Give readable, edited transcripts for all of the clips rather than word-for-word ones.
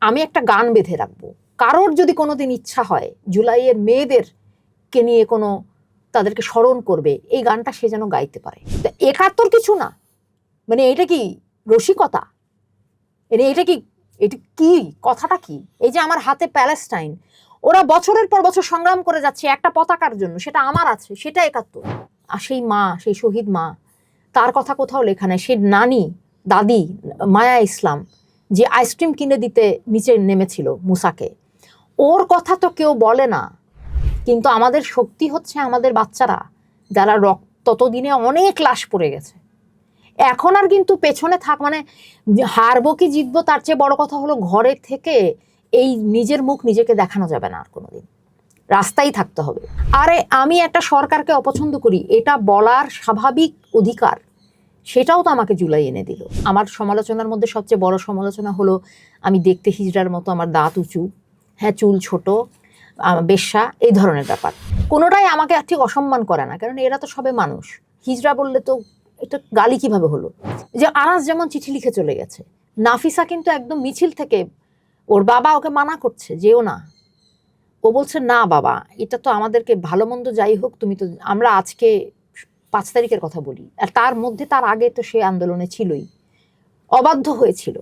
আমি একটা গান বেঁধে রাখবো, কারোর যদি কোনোদিন ইচ্ছা হয় জুলাইয়ের মেয়েদেরকে নিয়ে কোনো তাদেরকে স্মরণ করবে, এই গানটা সে যেন গাইতে পারে। ৭১ কিছু না, মানে এটা কি রসিকতা? এটা কি কথাটা কি? এই যে আমার হাতে প্যালেস্টাইন, ওরা বছরের পর বছর সংগ্রাম করে যাচ্ছে একটা পতাকার জন্য, সেটা আমার আছে, সেটা ৭১। আর সেই মা, সেই শহীদ মা, তার কথা কোথাও লেখা নেই। সেই নানি, দাদি মায়া ইসলাম যে আইসক্রিম কিনে দিতে নিচে নেমেছিল মুসাকে, ওর কথা তো কেউ বলে না। কিন্তু আমাদের শক্তি হচ্ছে আমাদের বাচ্চারা, যারা ততদিনে অনেক লাশ পড়ে গেছে। এখন আর কিন্তু পেছনে মানে হারবো কি জিতবো তার চেয়ে বড় কথা হলো ঘরে থেকে এই নিজের মুখ নিজেকে দেখানো যাবে না আর কোনোদিন, রাস্তায় থাকতে হবে। আরে আমি একটা সরকারকে অপছন্দ করি, এটা বলার স্বাভাবিক অধিকার, সেটাও তো আমাকে জুলাই এনে দিল। আমার সমালোচনার মধ্যে সবচেয়ে বড় সমালোচনা হলো আমি দেখতে হিজড়ার মতো, আমার দাঁত উঁচু, হ্যাঁ চুল ছোট, বেশ্যা, এই ধরনের ব্যাপার। কোনোটাই আমাকে ঠিক অসম্মান করে না, কারণ এরা তো সবে মানুষ। হিজড়া বললে তো এটা গালি কিভাবে হলো? যে আনাস যেমন চিঠি লিখে চলে গেছে, নাফিসা কিন্তু একদম মিছিল থেকে, ওর বাবা ওকে মানা করছে যেও না, ও বলছে না বাবা, এটা তো আমাদেরকে ভালো মন্দ যাই হোক, তুমি তো, আমরা আজকে ৫ তারিখের কথা বলি, আর তার মধ্যে তার আগে তো সে আন্দোলনে ছিলই, অবাধ্য হয়েছিল।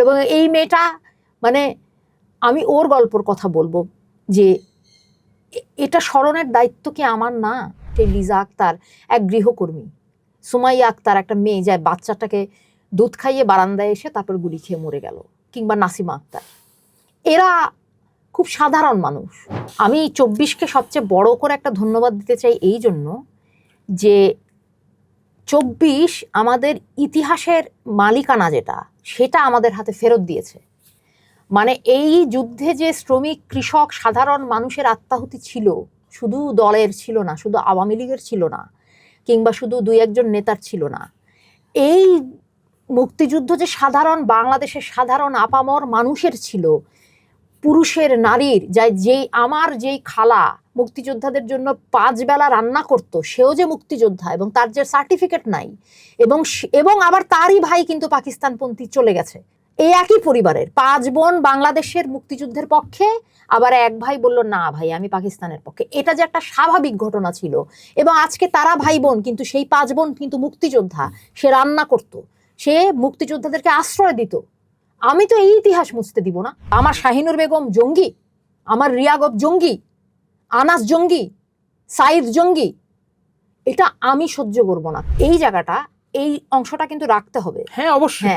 এবং এই মেয়েটা, মানে আমি ওর গল্পর কথা বলবো যে এটা স্মরণের দায়িত্ব কি আমার না? লিজা আক্তার এক গৃহকর্মী, সুমাইয়া আক্তার একটা মেয়ে যায় বাচ্চাটাকে দুধ খাইয়ে বারান্দায় এসে তারপর গুলি খেয়ে মরে গেল, কিংবা নাসিমা আক্তার, এরা খুব সাধারণ মানুষ। আমি ২৪কে সবচেয়ে বড় করে একটা ধন্যবাদ দিতে চাই এই জন্য যে ২৪ আমাদের ইতিহাসের মালিকানা যেটা, সেটা আমাদের হাতে ফেরত দিয়েছে। মানে এই যুদ্ধে যে শ্রমিক, কৃষক, সাধারণ মানুষের আত্মাহুতি ছিল, শুধু দলের ছিল না, শুধু আওয়ামী লীগের ছিল না, কিংবা শুধু ২-১ জন নেতার ছিল না। এই মুক্তিযুদ্ধ যে সাধারণ বাংলাদেশের সাধারণ আপামর মানুষের ছিল, পুরুষের, নারীর, আমার যেই খালা মুক্তিযোদ্ধাদের জন্য ৫ বেলা রান্না করত, সেও যে মুক্তিযোদ্ধা, এবং তার যে সার্টিফিকেট নাই, এবং আবার তারই ভাই কিন্তু পাকিস্তানপন্থী চলে গেছে। এই একই পরিবারের ৫ বোন বাংলাদেশের মুক্তিযুদ্ধের পক্ষে, আবার এক ভাই বলল না ভাই আমি পাকিস্তানের পক্ষে। এটা যে একটা স্বাভাবিক ঘটনা ছিল, এবং আজকে তারা ভাই বোন, কিন্তু সেই ৫ বোন কিন্তু মুক্তিযোদ্ধা, সে রান্না করত, সে মুক্তিযোদ্ধাদেরকে আশ্রয় দিত। আমি তো এই ইতিহাস মুছতে দিব না। আমার শাহিনুর বেগম জঙ্গি, আমার রিয়াগব জঙ্গি, আনাস জঙ্গি, সাইদ জঙ্গি, এটা আমি সহ্য করব না। এই জায়গাটা, এই অংশটা কিন্তু রাখতে হবে। হ্যাঁ অবশ্যই।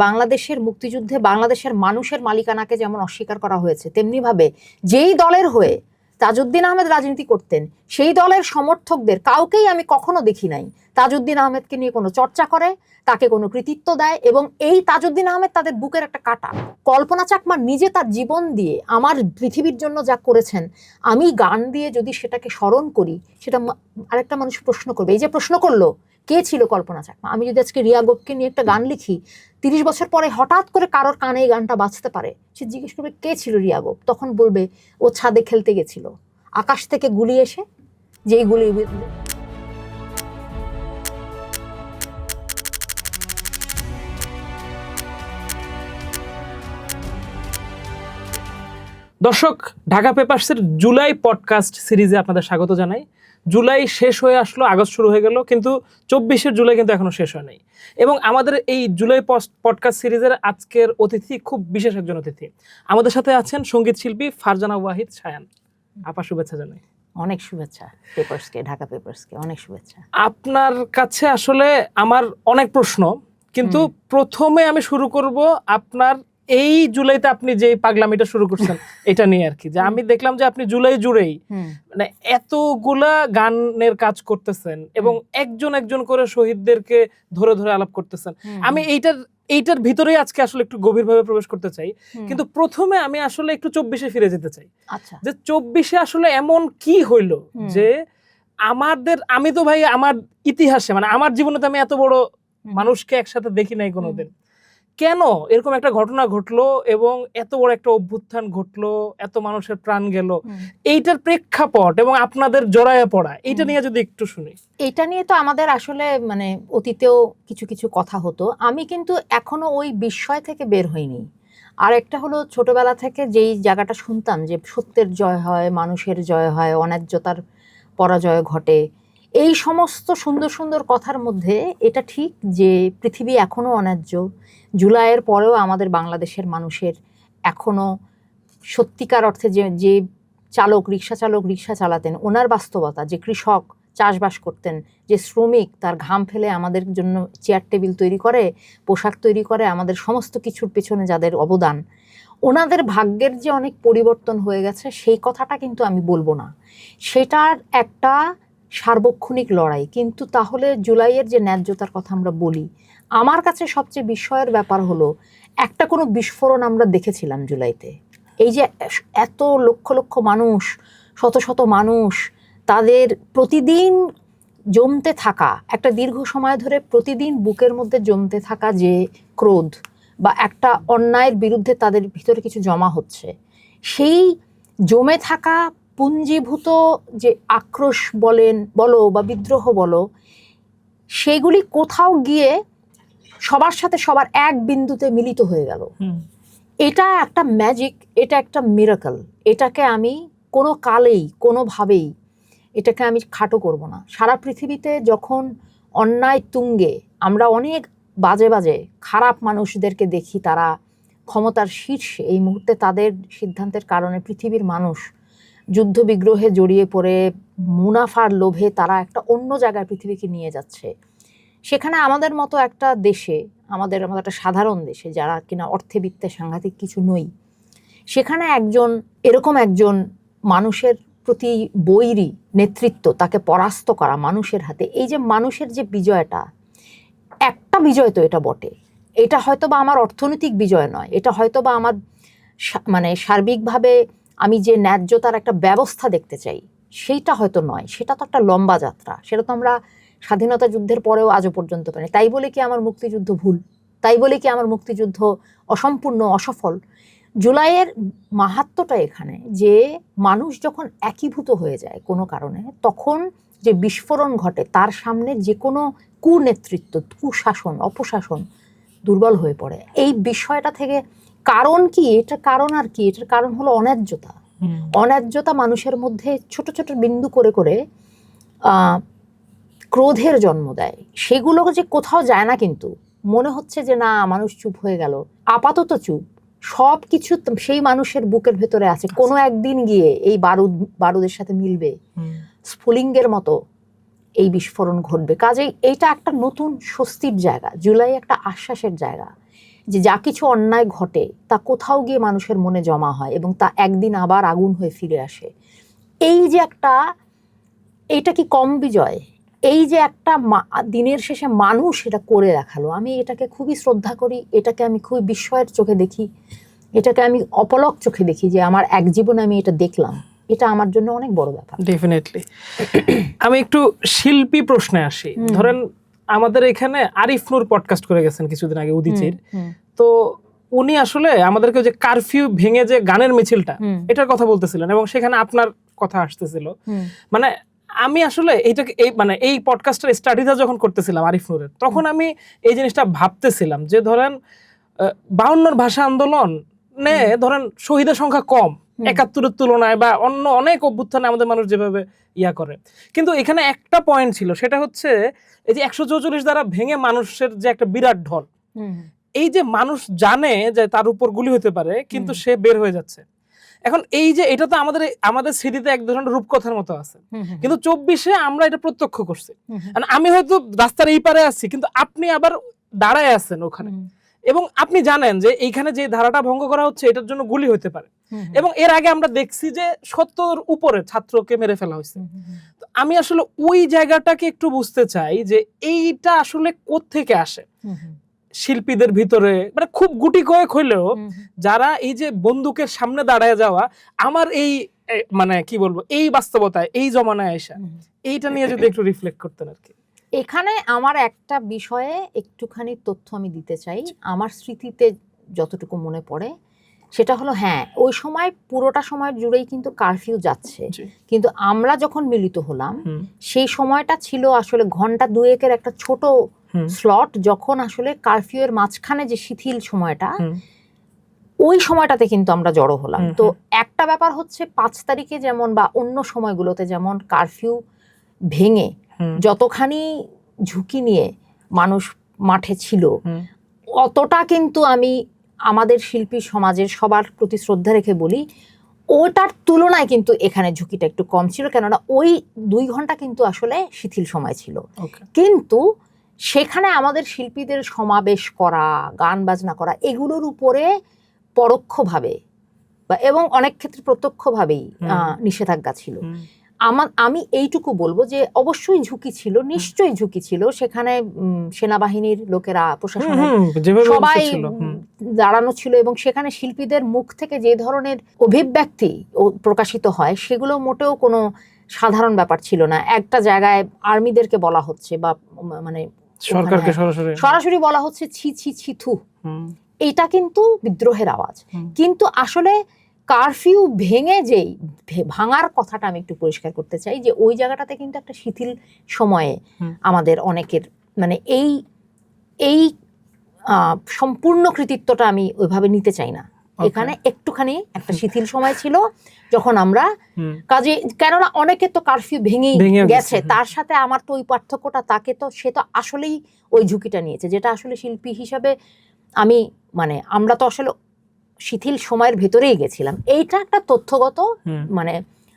বাংলাদেশের মুক্তিযুদ্ধে বাংলাদেশের মানুষের মালিকানাকে যেমন অস্বীকার করা হয়েছে, তেমনি ভাবে যেই দলের হয়ে তাজউদ্দিন আহমেদ রাজনীতি করতেন, সেই দলের সমর্থকদের কাউকেই আমি কখনো দেখি নাই তাজউদ্দিন আহমেদকে নিয়ে কোনো চর্চা করে, তাকে কোনো কৃতিত্ব দেয়। এবং এই তাজউদ্দিন আহমেদ তাদের বুকের একটা কাঁটা। কল্পনা চাকমা নিজে তার জীবন দিয়ে আমার পৃথিবীর জন্য যা করেছেন, আমি গান দিয়ে যদি সেটাকে স্মরণ করি, সেটা আরেকটা মানুষ প্রশ্ন করবে। এই যে প্রশ্ন করলো কে ছিল কল্পনা চাকমা, আমি যদি আজকে রিয়া গোপকে নিয়ে একটা গান লিখি, ৩০ বছর পরে হঠাৎ করে কারোর কানে এই গানটা বাজতে পারে, সে জিজ্ঞেস করবে কে ছিল রিয়া গোপ, তখন বলবে ও ছাদে খেলতে গেছিল, আকাশ থেকে গুলি এসে যেই গুলি। দর্শক, ঢাকা পেপারসের জুলাই পডকাস্ট সিরিজে আপনাদের স্বাগত জানাই। জুলাই শেষ হয়ে আসলো, আগস্ট শুরু হয়ে গেল, কিন্তু ২৪শের জুলাই কিন্তু এখনো শেষ হয় নাই। এবং আমাদের এই জুলাই পডকাস্ট সিরিজের আজকের অতিথি খুব বিশেষ একজন অতিথি। আমাদের সাথে আছেন সঙ্গীত শিল্পী ফারজানা ওয়াহিদ সায়ান। আপা, শুভেচ্ছা জানাই। অনেক শুভেচ্ছা পেপারসকে, ঢাকা পেপারসকে অনেক শুভেচ্ছা। আপনার কাছে আসলে আমার অনেক প্রশ্ন, কিন্তু প্রথমে আমি শুরু করব আপনার এই জুলাইতে আপনি যে পাগলামিটা শুরু করছেন এটা নিয়ে আর কি। যে আমি দেখলাম যে আপনি জুলাই জুড়েই মানে এতগুলা গানের কাজ করতেছেন, এবং একজন একজন করে শহীদদেরকে ধরে ধরে আলাপ করতেছেন। আমি এইটার ভিতরেই আজকে আসলে একটু গভীরভাবে প্রবেশ করতে চাই। কিন্তু প্রথমে আমি আসলে একটু ২৪-এ ফিরে যেতে চাই। আচ্ছা, যে ২৪-এ আসলে এমন কি হইলো যে আমি তো ভাই আমার ইতিহাসে, মানে আমার জীবনে তো আমি এত বড় মানুষকে একসাথে দেখি নাই কোনোদিন। কেন এরকম একটা ঘটনা ঘটলো এবং এত বড় একটা অভ্যুত্থান ঘটলো, এত মানুষের প্রাণ গেল, এইটার প্রেক্ষাপট এবং আপনাদের জড়ায়া পড়া, এইটা নিয়ে যদি একটু শুনি। এটা নিয়ে তো আমাদের আসলে মানে অতীতেও কিছু কিছু কথা হতো। আমি কিন্তু এখনো ওই বিস্ময় থেকে বের হইনি। আর একটা হলো ছোটবেলা থেকে যেই জায়গাটা শুনতাম যে সত্যের জয় হয়, মানুষের জয় হয়, অন্যায্যতার পরাজয় ঘটে, এই সমস্ত সুন্দর সুন্দর কথার মধ্যে এটা ঠিক যে পৃথিবী এখনো অন্যায্য। জুলাইয়ের পরেও আমাদের বাংলাদেশের মানুষের এখনো সত্যিকার অর্থে যে যে রিক্সা চালক রিক্সা চালাতেন, ওনার বাস্তবতা, যে কৃষক চাষবাস করতেন, যে শ্রমিক তার ঘাম ফেলে আমাদের জন্য চেয়ার টেবিল তৈরি করে, পোশাক তৈরি করে, আমাদের সমস্ত কিছুর পেছনে যাদের অবদান, ওনাদের ভাগ্যের যে অনেক পরিবর্তন হয়ে গেছে সেই কথাটা কিন্তু আমি বলবো না, সেটার একটা সার্বক্ষণিক লড়াই। কিন্তু তাহলে জুলাইয়ের যে ন্যায্যতার কথা আমরা বলি, আমার কাছে সবচেয়ে বিস্ময়ের ব্যাপার হলো একটা কোনো বিস্ফোরণ আমরা দেখেছিলাম জুলাইতে। এই যে এত লক্ষ লক্ষ মানুষ, শত শত মানুষ, তাদের প্রতিদিন জমতে থাকা, একটা দীর্ঘ সময় ধরে প্রতিদিন বুকের মধ্যে জমতে থাকা যে ক্রোধ বা একটা অন্যায়ের বিরুদ্ধে তাদের ভিতরে কিছু জমা হচ্ছে, সেই জমে থাকা পুঞ্জীভূত যে আক্রোশ বলো বা বিদ্রোহ বলো, সেগুলি কোথাও গিয়ে সবার সাথে সবার এক বিন্দুতে মিলিত হয়ে গেল। এটা একটা ম্যাজিক, এটা একটা মিরাকল। এটাকে আমি কোনো কালেই কোনোভাবেই এটাকে আমি খাটো করব না। সারা পৃথিবীতে যখন অন্যায় তুঙ্গে আমরা অনেক বাজে বাজে খারাপ মানুষদেরকে দেখি, তারা ক্ষমতার শীর্ষে, এই মুহূর্তে তাদের সিদ্ধান্তের কারণে পৃথিবীর মানুষ যুদ্ধ বিগ্রহে জড়িয়ে পড়ে মুনাফার লোভে তারা একটা অন্য জায়গায় পৃথিবীকে নিয়ে যাচ্ছে। সেখানে আমাদের মতো একটা দেশে, আমাদের একটা সাধারণ দেশে, যারা কিনা অর্থে বিত্তে সাংঘাতিক কিছু নই, সেখানে এরকম একজন মানুষের প্রতি বৈরী নেতৃত্ব, তাকে পরাস্ত করা মানুষের হাতে, এই যে মানুষের যে বিজয়টা, একটা বিজয় তো এটা বটে, এটা হয়তো বা আমার অর্থনৈতিক বিজয় নয়, এটা হয়তো বা আমার মানে সার্বিকভাবে আমি যে ন্যায্যতার একটা ব্যবস্থা দেখতে চাই সেইটা হয়তো নয়, সেটা তো একটা লম্বা যাত্রা। সেটা তো আমরা স্বাধীনতা যুদ্ধের পরেও আজও পর্যন্ত পাই। তাই বলে কি আমার মুক্তিযুদ্ধ ভুল? তাই বলে কি আমার মুক্তিযুদ্ধ অসম্পূর্ণ, অসফল? জুলাইয়ের মাহাত্ম্যটা এখানে যে মানুষ যখন একীভূত হয়ে যায় কোনো কারণে, তখন যে বিস্ফোরণ ঘটে, তার সামনে যে কোনো কুনেতৃত্ব, কুশাসন, অপশাসন দুর্বল হয়ে পড়ে। এই বিষয়টা থেকে কারণ কি? এটার কারণ আর কি? এটার কারণ হলো অন্যায্যতা। অন্যায্যতা মানুষের মধ্যে ছোট ছোট বিন্দু করে করে ক্রোধের জন্ম দেয়। সেগুলো যে কোথাও যায় না, কিন্তু মনে হচ্ছে যে না, মানুষ চুপ হয়ে গেল, আপাতত চুপ, সব কিছু সেই মানুষের বুকের ভেতরে আছে, কোনো একদিন গিয়ে এই বারুদের সাথে মিলবে, স্ফুলিঙ্গের মতো এই বিস্ফোরণ ঘটবে। কাজেই এইটা একটা নতুন স্বস্তির জায়গা, জুলাই একটা আশ্বাসের জায়গা, যে যা কিছু অন্যায় ঘটে তা কোথাও গিয়ে মানুষের মনে জমা হয় এবং তা একদিন আবার আগুন হয়ে ফিরে আসে। এই যে একটা, এটা কি কম বিজয়? এই যে একটা দিনের শেষে মানুষ এটা করে দেখালো, আমি এটাকে খুবই শ্রদ্ধা করি, এটাকে আমি খুবই বিস্ময়ের চোখে দেখি, এটাকে আমি অপলক চোখে দেখি যে আমার এক জীবনে আমি এটা দেখলাম। এটা আমার জন্য অনেক বড় ব্যাপার। ডেফিনেটলি। আমি একটু শিল্পী প্রশ্নে আসি। ধরেন আমাদের এখানে আরিফ নূর পডকাস্ট করে গেছেন কিছুদিন আগে, উদীচীর। তো উনি আসলে আমাদেরকে যে কারফিউ ভেঙে যে গানের মিছিলটা, এটার কথা বলতেছিলেন এবং সেখানে আপনার কথা আসতেছিল। মানে আমি আসলে এইটাকে এই পডকাস্টের স্টাডিটা যখন করতেছিলাম আরিফ নূরের, তখন আমি এই জিনিসটা ভাবতেছিলাম যে ধরেন 52 ভাষা আন্দোলন ধরেন শহীদের সংখ্যা কম 71-এর তুলনায়, বা অন্য অনেক অভ্যুত্থানে আমাদের মানুষ যেভাবে ইয়া করে, কিন্তু এখানে একটা পয়েন্ট ছিল, সেটা হচ্ছে এই যে 144 দ্বারা ভেঙে মানুষের যে একটা বিরাট ঢল, এই যে মানুষ জানে যে তার উপর গুলি হতে পারে, কিন্তু সে বের হয়ে যাচ্ছে। এখন এই যে এটা তো আমাদের স্মৃতিতে এক ধরনের রূপকথার মতো আছে, কিন্তু 24-এ আমরা এটা প্রত্যক্ষ করছি। আমি হয়তো রাস্তার এই পারে আছি, কিন্তু আপনি আবার দাঁড়ায় আছেন ওখানে, এবং আপনি জানেন যে এইখানে যে ধারাটা ভঙ্গ করা হচ্ছে এটার জন্য গুলি হতে পারে, এবং এর আগে আমরা দেখছি যে 70 উপরে ছাত্রকে মেরে ফেলা হয়েছে। তো আমি আসলে ওই জায়গাটাকে একটু বুঝতে চাই যে এইটা আসলে কোত্থেকে আসে শিল্পীদের ভিতরে, মানে খুব গুটি কয়েক হইলেও যারা এই যে বন্দুকের সামনে দাঁড়ায় যাওয়া, আমার এই মানে কি বলবো, এই বাস্তবতায়, এই জমানায় আয়সা, এইটা নিয়ে যদি একটু রিফ্লেক্ট করতেন আর কি। এখানে আমার একটা বিষয়ে একটুখানি তথ্য আমি দিতে চাই, আমার স্মৃতিতে যতটুকু মনে পড়ে, সেটা হলো হ্যাঁ, ওই সময় পুরোটা সময় জুড়েই কিন্তু কারফিউ যাচ্ছে, কিন্তু আমরা যখন মিলিত হলাম সেই সময়টা ছিল আসলে ঘন্টা দুয়েকের একটা ছোট স্লট, যখন আসলে কারফিউ এর মাঝখানে যে শিথিল সময়টা, ওই সময়টাতে কিন্তু আমরা জড়ো হলাম। হুম, তো একটা ব্যাপার হচ্ছে 5 তারিখে যেমন বা অন্য সময়গুলোতে যেমন কারফিউ ভেঙে যতখানি ঝুঁকি নিয়ে মানুষ মাঠে ছিল, অতটা কিন্তু আমি আমাদের শিল্পী সমাজের সবার প্রতি শ্রদ্ধা রেখে বলি, ওটার তুলনায় কিন্তু এখানে ঝুঁকিটা একটু কম ছিল, কেননা ওই 2 ঘন্টা কিন্তু আসলে শিথিল সময় ছিল। কিন্তু সেখানে আমাদের শিল্পীদের সমাবেশ করা, গান বাজনা করা, এগুলোর উপরে পরোক্ষভাবে এবং অনেক ক্ষেত্রে প্রত্যক্ষভাবেই নিষেধাজ্ঞা ছিল। আমি এইটুকু বলবো যে অবশ্যই ঝুঁকি ছিল, নিশ্চয়ই ঝুঁকি ছিল। সেখানে সেনাবাহিনীর লোকেরা, প্রশাসনের সবাই দাঁড়ানো ছিল, এবং সেখানে শিল্পীদের মুখ থেকে যে ধরনের অভিব্যক্তি প্রকাশিত হয় সেগুলো মোটেও কোনো সাধারণ ব্যাপার ছিল না। একটা জায়গায় আর্মিদেরকে বলা হচ্ছে বা মানে সরকারকে সরাসরি বলা হচ্ছে ছি ছি ছি থু, এটা কিন্তু বিদ্রোহের আওয়াজ। কিন্তু আসলে কারফিউ ভেঙে যেই ভাঙার কথাটা আমি একটু পরিষ্কার করতে চাই, যে ওই জায়গাটাতে কিন্তু একটা শিথিল সময়ে আমাদের অনেকের মানে এই সম্পূর্ণ কৃতিত্বটা আমি ওইভাবে নিতে চাই না। এখানে একটুখানি একটা শিথিল সময় ছিল যখন আমরা কাজে, কেননা অনেকে তো কারফিউ ভেঙেই গেছে, তার সাথে আমার তো ওই পার্থক্যটা, তাকে তো সে তো আসলেই ওই ঝুঁকিটা নিয়েছে, যেটা আসলে শিল্পী হিসাবে আমি মানে আমরা তো আসলে শিথিল সময়ের ভেতরেই গেছিলাম। এইটা একটা তথ্যগত মানে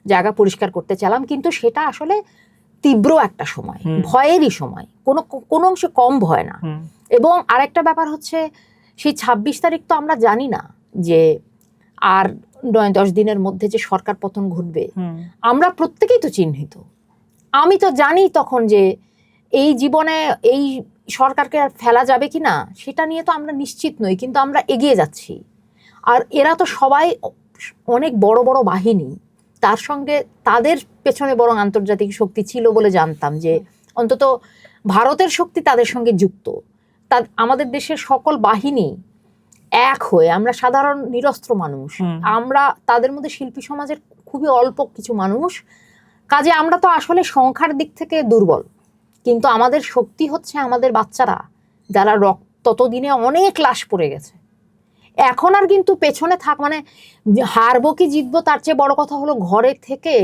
জায়গা পরিষ্কার করতে চাইলাম, কিন্তু সেটা আসলে তীব্র একটা সময়, ভয়েরই সময়, কোনো অংশে কম ভয় না। এবং আরেকটা ব্যাপার হচ্ছে সেই 26 তারিখ তো আমরা জানি না যে আর 9-10 দিনের মধ্যে যে সরকার পতন ঘটবে, আমরা প্রত্যেকেই তো চিহ্নিত। আমি তো জানি তখন যে এই জীবনে এই সরকারকে আর ফেলা যাবে কি না সেটা নিয়ে তো আমরা নিশ্চিত নই, কিন্তু আমরা এগিয়ে যাচ্ছি। আর এরা তো সবাই অনেক বড় বড় বাহিনী, তার সঙ্গে তাদের পেছনে বরং আন্তর্জাতিক শক্তি ছিল বলে জানতাম, যে অন্তত ভারতের শক্তি তাদের সঙ্গে যুক্ত। আমাদের দেশের সকল বাহিনী এক হয়ে, আমরা সাধারণ নিরস্ত্র মানুষ, আমরা তাদের মধ্যে শিল্পী সমাজের খুবই অল্প কিছু মানুষ, কাজে আমরা তো আসলে সংখ্যার দিক থেকে দুর্বল, কিন্তু আমাদের শক্তি হচ্ছে আমাদের বাচ্চারা, যারা ততদিনে অনেক লাশ পড়ে গেছে। এখন আর কিন্তু পেছনে মানে হারবো কি জিতবো তার চেয়ে বড় কথা হলো ঘরে থেকে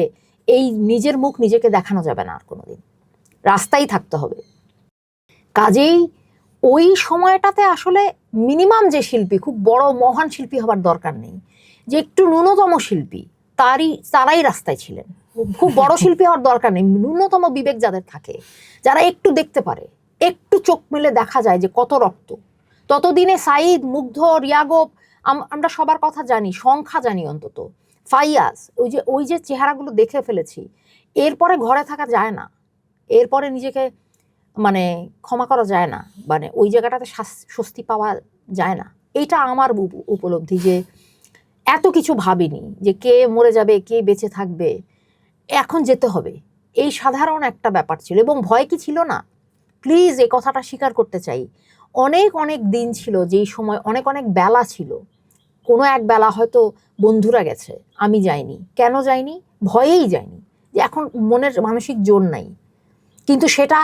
এই নিজের মুখ নিজেকে দেখানো যাবে না আর কোনোদিন, রাস্তায় থাকতে হবে। কাজেই ওই সময়টাতে আসলে মিনিমাম যে শিল্পী, খুব বড় মহান শিল্পী হবার দরকার নেই, যে একটু ন্যূনতম শিল্পী তারাই রাস্তায় ছিলেন। খুব বড় শিল্পী হওয়ার দরকার নেই, ন্যূনতম বিবেক যাদের থাকে, যারা একটু দেখতে পারে, একটু চোখ মেলে দেখা যায় যে কত রক্ত। ততদিনে সাইদ, মুগ্ধ, রিয়াগব, আমরা সবার কথা জানি, সংখ্যা জানি অন্তত, ফাইয়াজ, ওই যে চেহারাগুলো দেখে ফেলেছি। এরপরে ঘরে থাকা যায় না, এরপরে নিজেকে মানে ক্ষমা করা যায় না, মানে ওই জায়গাটাতে স্বস্তি পাওয়া যায় না। এইটা আমার উপলব্ধি, যে এত কিছু ভাবিনি যে কে মরে যাবে কে বেঁচে থাকবে, এখন যেতে হবে, এই সাধারণ একটা ব্যাপার ছিল। এবং ভয় কি ছিল না, প্লিজ এই কথাটা স্বীকার করতে চাই, অনেক অনেক দিন ছিল যেই সময় অনেক অনেক বেলা ছিল, কোনো এক বেলা হয়তো বন্ধুরা গেছে, আমি যাইনি। কেন যাইনি? ভয়েই যাইনি, যে এখন মনের মানসিক জোর নাই, কিন্তু সেটা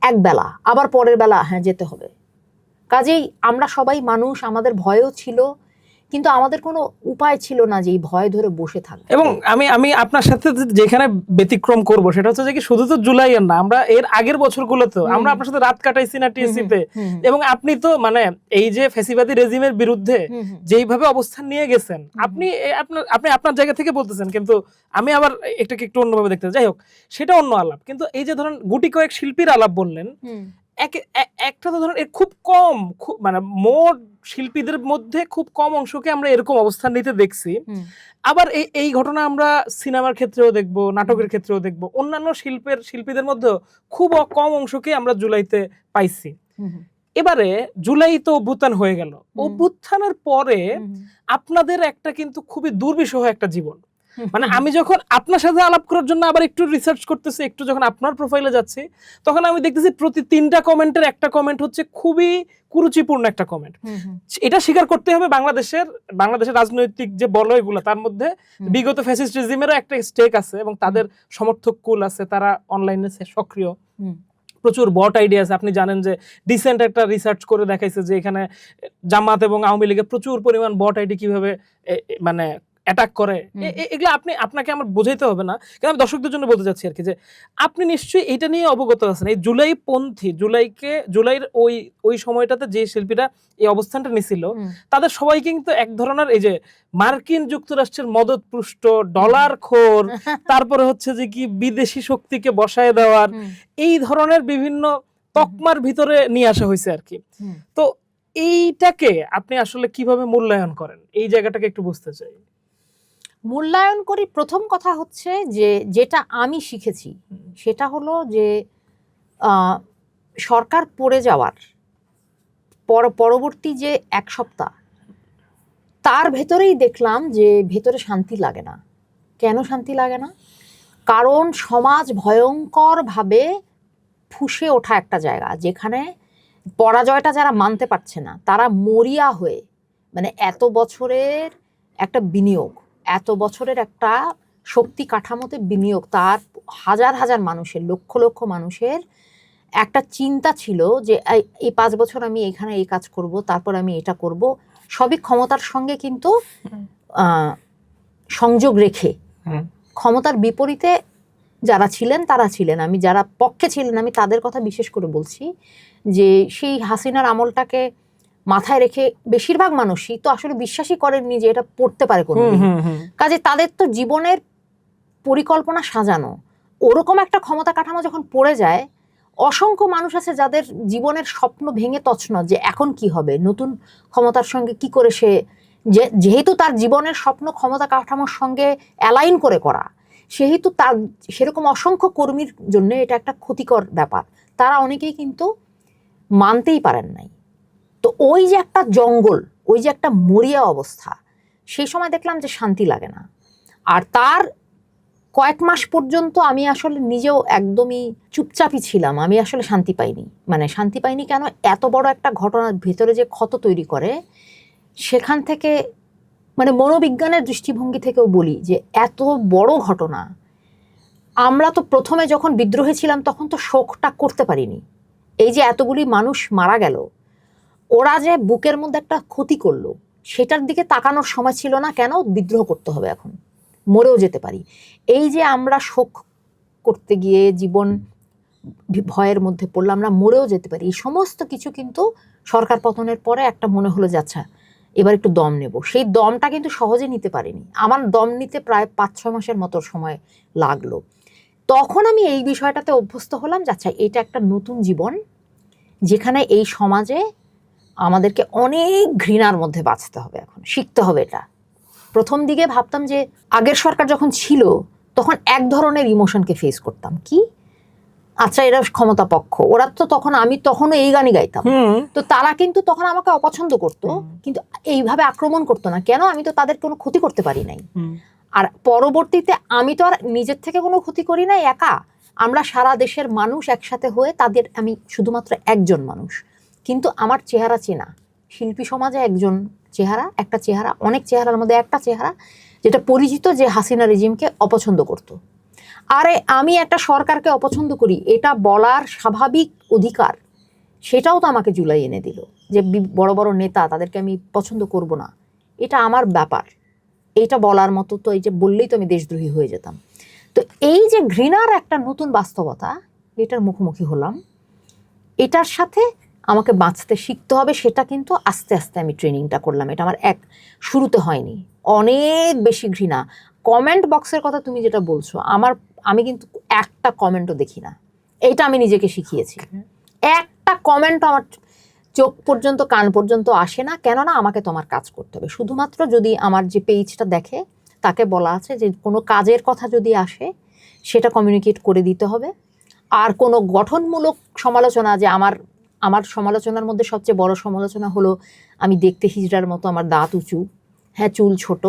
এক বেলা, আবার পরের বেলা হ্যাঁ যেতে হবে। কাজেই আমরা সবাই মানুষ, আমাদের ভয়ও ছিল, কিন্তু আমাদের কোনো উপায় ছিল না যে এই ভয় ধরে বসে থাকবে। এবং আমি আপনার সাথে যেখানে ব্যতিক্রম করব সেটা হচ্ছে যে কি শুধু তো জুলাইয়ের না, আমরা এর আগের বছরগুলোতে আমরা আপনার সাথে রাত কাটাইছি না টিএসসিতে, এবং আপনি তো মানে এই যে ফ্যাসিবাদী রেজিমের বিরুদ্ধে যেইভাবে অবস্থান নিয়ে গেছেন, আপনি আপনার জায়গা থেকে বলতেছেন, কিন্তু আমি আবার এটাকে একটু অন্যভাবে দেখতে, যাই হোক সেটা অন্য আলাপ। কিন্তু এই যে ধরেন গুটি কয়েক শিল্পীর আলাপ বললেন, একটা তো ধরেন খুব কম, মানে মোট শিল্পীদের মধ্যে খুব কম অংশকে আমরা এরকম অবস্থান নিতে দেখছি। আবার এই ঘটনা আমরা সিনেমার ক্ষেত্রেও দেখবো, নাটকের ক্ষেত্রেও দেখবো, অন্যান্য শিল্পীদের মধ্যে খুব কম অংশকে আমরা জুলাইতে পাইছি। এবারে জুলাই তো অভ্যুত্থান হয়ে গেল, অভ্যুত্থানের পরে আপনাদের একটা কিন্তু খুবই দুর্বিষহ একটা জীবন। মানে আমি যখন আপনার সাথে আলাপ করার জন্য আবার একটু রিসার্চ করতেছি, একটু যখন আপনার প্রোফাইলে যাচ্ছি, তখন আমি দেখতেছি প্রতি 3টা কমেন্টের একটা কমেন্ট হচ্ছে খুবই কুরুচিপূর্ণ একটা কমেন্ট। এটা স্বীকার করতে হবে, বাংলাদেশের রাজনৈতিক যে বলয়গুলো তার মধ্যে বিগত ফ্যাসিস্ট রেজিমেরও একটা স্টেক আছে, এবং তাদের সমর্থক কুল আছে, তারা অনলাইনে সক্রিয়। প্রচুর বট আইডিয়া আছে। আপনি জানেন যে ডিসেন্ট একটা রিসার্চ করে দেখাইছে যে এখানে জামাত এবং আওয়ামী লীগের প্রচুর পরিমাণ বট আইডি কিভাবে মানে অ্যাটাক করে। এগুলো আপনাকে আমার বোঝাইতে হবে না, কিন্তু আমি দর্শকদের জন্য বলতে চাচ্ছি আর কি, যে আপনি নিশ্চয়ই এটা নিয়ে অবগত আছেন। এই জুলাইয়ের ওই সময়টাতে যে শিল্পীরা এই অবস্থানটা নিছিল, তাদের সবাই কিন্তু এক ধরনের এই যে মার্কিন যুক্তরাষ্ট্রের মদতপুষ্ট ডলার খোর, তারপরে হচ্ছে যে কি বিদেশি শক্তিকে বসায় দেওয়ার, এই ধরনের বিভিন্ন তকমার ভিতরে নিয়ে আসা হয়েছে আর কি। তো এইটাকে আপনি আসলে কিভাবে মূল্যায়ন করেন, এই জায়গাটাকে একটু বুঝতে চাই। মূল্যায়ন করি, প্রথম কথা হচ্ছে যে যেটা আমি শিখেছি সেটা হলো যে সরকার পড়ে যাওয়ার পরবর্তী যে এক সপ্তাহ, তার ভেতরেই দেখলাম যে ভেতরে শান্তি লাগে না। কেন শান্তি লাগে না? কারণ সমাজ ভয়ঙ্করভাবে ফুঁসে ওঠা একটা জায়গা, যেখানে পরাজয়টা যারা মানতে পারছে না তারা মরিয়া হয়ে, মানে এত বছরের একটা বিনিয়োগ, এত বছরের একটা শক্তি কাঠামোতে বিনিয়োগ, তার হাজার হাজার মানুষের, লক্ষ লক্ষ মানুষের একটা চিন্তা ছিল যে এই 5 বছর আমি এখানে এই কাজ করব, তারপর আমি এটা করব, সবই ক্ষমতার সঙ্গে কিন্তু সংযোগ রেখে। ক্ষমতার বিপরীতে যারা ছিলেন তারা ছিলেন, আমি যারা পক্ষে ছিলেন আমি তাদের কথা বিশেষ করে বলছি, যে সেই হাসিনার আমলটাকে মাথায় রেখে বেশিরভাগ মানুষই তো আসলে বিশ্বাসই করেননি যে এটা পড়তে পারে কোনো। কাজে তাদের তো জীবনের পরিকল্পনা সাজানো, ওরকম একটা ক্ষমতা কাঠামো যখন পড়ে যায়, অসংখ্য মানুষ আছে যাদের জীবনের স্বপ্ন ভেঙে তছনছ, যে এখন কি হবে, নতুন ক্ষমতার সঙ্গে কি করে সে, যেহেতু তার জীবনের স্বপ্ন ক্ষমতা কাঠামোর সঙ্গে অ্যালাইন করে করা, সেহেতু তার সেরকম অসংখ্য কর্মীর জন্য এটা একটা ক্ষতিকর ব্যাপার। তারা অনেকেই কিন্তু মানতেই পারেন নাই। তো ওই যে একটা জঙ্গল, ওই যে একটা মরিয়া অবস্থা, সেই সময় দেখলাম যে শান্তি লাগে না। আর তার কয়েক মাস পর্যন্ত আমি আসলে নিজেও একদমই চুপচাপই ছিলাম, আমি আসলে শান্তি পাইনি। মানে শান্তি পাইনি কেন? এত বড় একটা ঘটনার ভেতরে যে ক্ষত তৈরি করে, সেখান থেকে মানে মনোবিজ্ঞানের দৃষ্টিভঙ্গি থেকেও বলি যে এত বড় ঘটনা, আমরা তো প্রথমে যখন বিদ্রোহে ছিলাম তখন তো শোকটা করতে পারিনি। এই যে এতগুলি মানুষ মারা গেল, ওরা যে বুকের মধ্যে একটা ক্ষতি করলো, সেটার দিকে তাকানোর সময় ছিল না। কেন? বিদ্রোহ করতে হবে, এখন মরেও যেতে পারি। এই যে আমরা শোক করতে গিয়ে জীবন ভয়ের মধ্যে পড়লাম, আমরা মরেও যেতে পারি, এই সমস্ত কিছু কিন্তু সরকার পতনের পরে একটা মনে হলো যে আচ্ছা এবার একটু দম নেব। সেই দমটা কিন্তু সহজে নিতে পারিনি, আমার দম নিতে প্রায় 5-6 মাসের মতো সময় লাগলো। তখন আমি এই বিষয়টাতে অভ্যস্ত হলাম যে আচ্ছা এটা একটা নতুন জীবন, যেখানে এই সমাজে আমাদেরকে অনেক ঘৃণার মধ্যে বাঁচতে হবে, এখন শিখতে হবে এটা। প্রথম দিকে ভাবতাম যে আগের সরকার যখন ছিল তখন এক ধরনের ইমোশনকে ফেস করতাম, কি আচ্ছা এরা ক্ষমতা পক্ষ, ওরা তো তখন, আমি তখনও এই গানই গাইতাম, তো তারা কিন্তু তখন আমাকে অপছন্দ করতো, কিন্তু এইভাবে আক্রমণ করতো না। কেন? আমি তো তাদের কোনো ক্ষতি করতে পারি নাই। আর পরবর্তীতে আমি তো আর নিজের থেকে কোনো ক্ষতি করি নাই একা, আমরা সারা দেশের মানুষ একসাথে হয়ে তাদের, আমি শুধুমাত্র একজন মানুষ, কিন্তু আমার চেহারা চেনা, শিল্পী সমাজে একজন চেহারা, একটা চেহারা, অনেক চেহারার মধ্যে একটা চেহারা যেটা পরিচিত, যে হাসিনা রেজিমকে অপছন্দ করত। আরে আমি একটা সরকারকে অপছন্দ করি, এটা বলার স্বাভাবিক অধিকার, সেটাও তো আমাকে জুলাই এনে দিল, যে বড় বড় নেতা তাদেরকে আমি পছন্দ করব না, এটা আমার ব্যাপার, এইটা বলার মতো তো, এই যে বললেই তো আমি দেশদ্রোহী হয়ে যেতাম। তো এই যে ঘৃণার একটা নতুন বাস্তবতা, এটার মুখোমুখি হলাম, এটার সাথে আমাকে বাঁচতে শিখতে হবে। সেটা কিন্তু আস্তে আস্তে আমি ট্রেনিংটা করলাম, এটা আমার শুরুতে হয়নি। অনেক বেশি ঘৃণা, কমেন্ট বক্সের কথা তুমি যেটা বলছো, আমি কিন্তু একটা কমেন্টও দেখি না, এইটা আমি নিজেকে শিখিয়েছি। একটা কমেন্টও আমার চোখ পর্যন্ত, কান পর্যন্ত আসে না। কেননা আমাকে তোমার কাজ করতে হবে, শুধুমাত্র যদি আমার যে পেজটা দেখে তাকে বলা আছে যে কোনো কাজের কথা যদি আসে সেটা কমিউনিকেট করে দিতে হবে। আর কোনো গঠনমূলক সমালোচনা, যে আমার সমালোচনার মধ্যে সবচেয়ে বড় সমালোচনা হলো আমি দেখতে হিজড়ার মতো, আমার দাঁত উঁচু, হ্যাঁ চুল ছোট,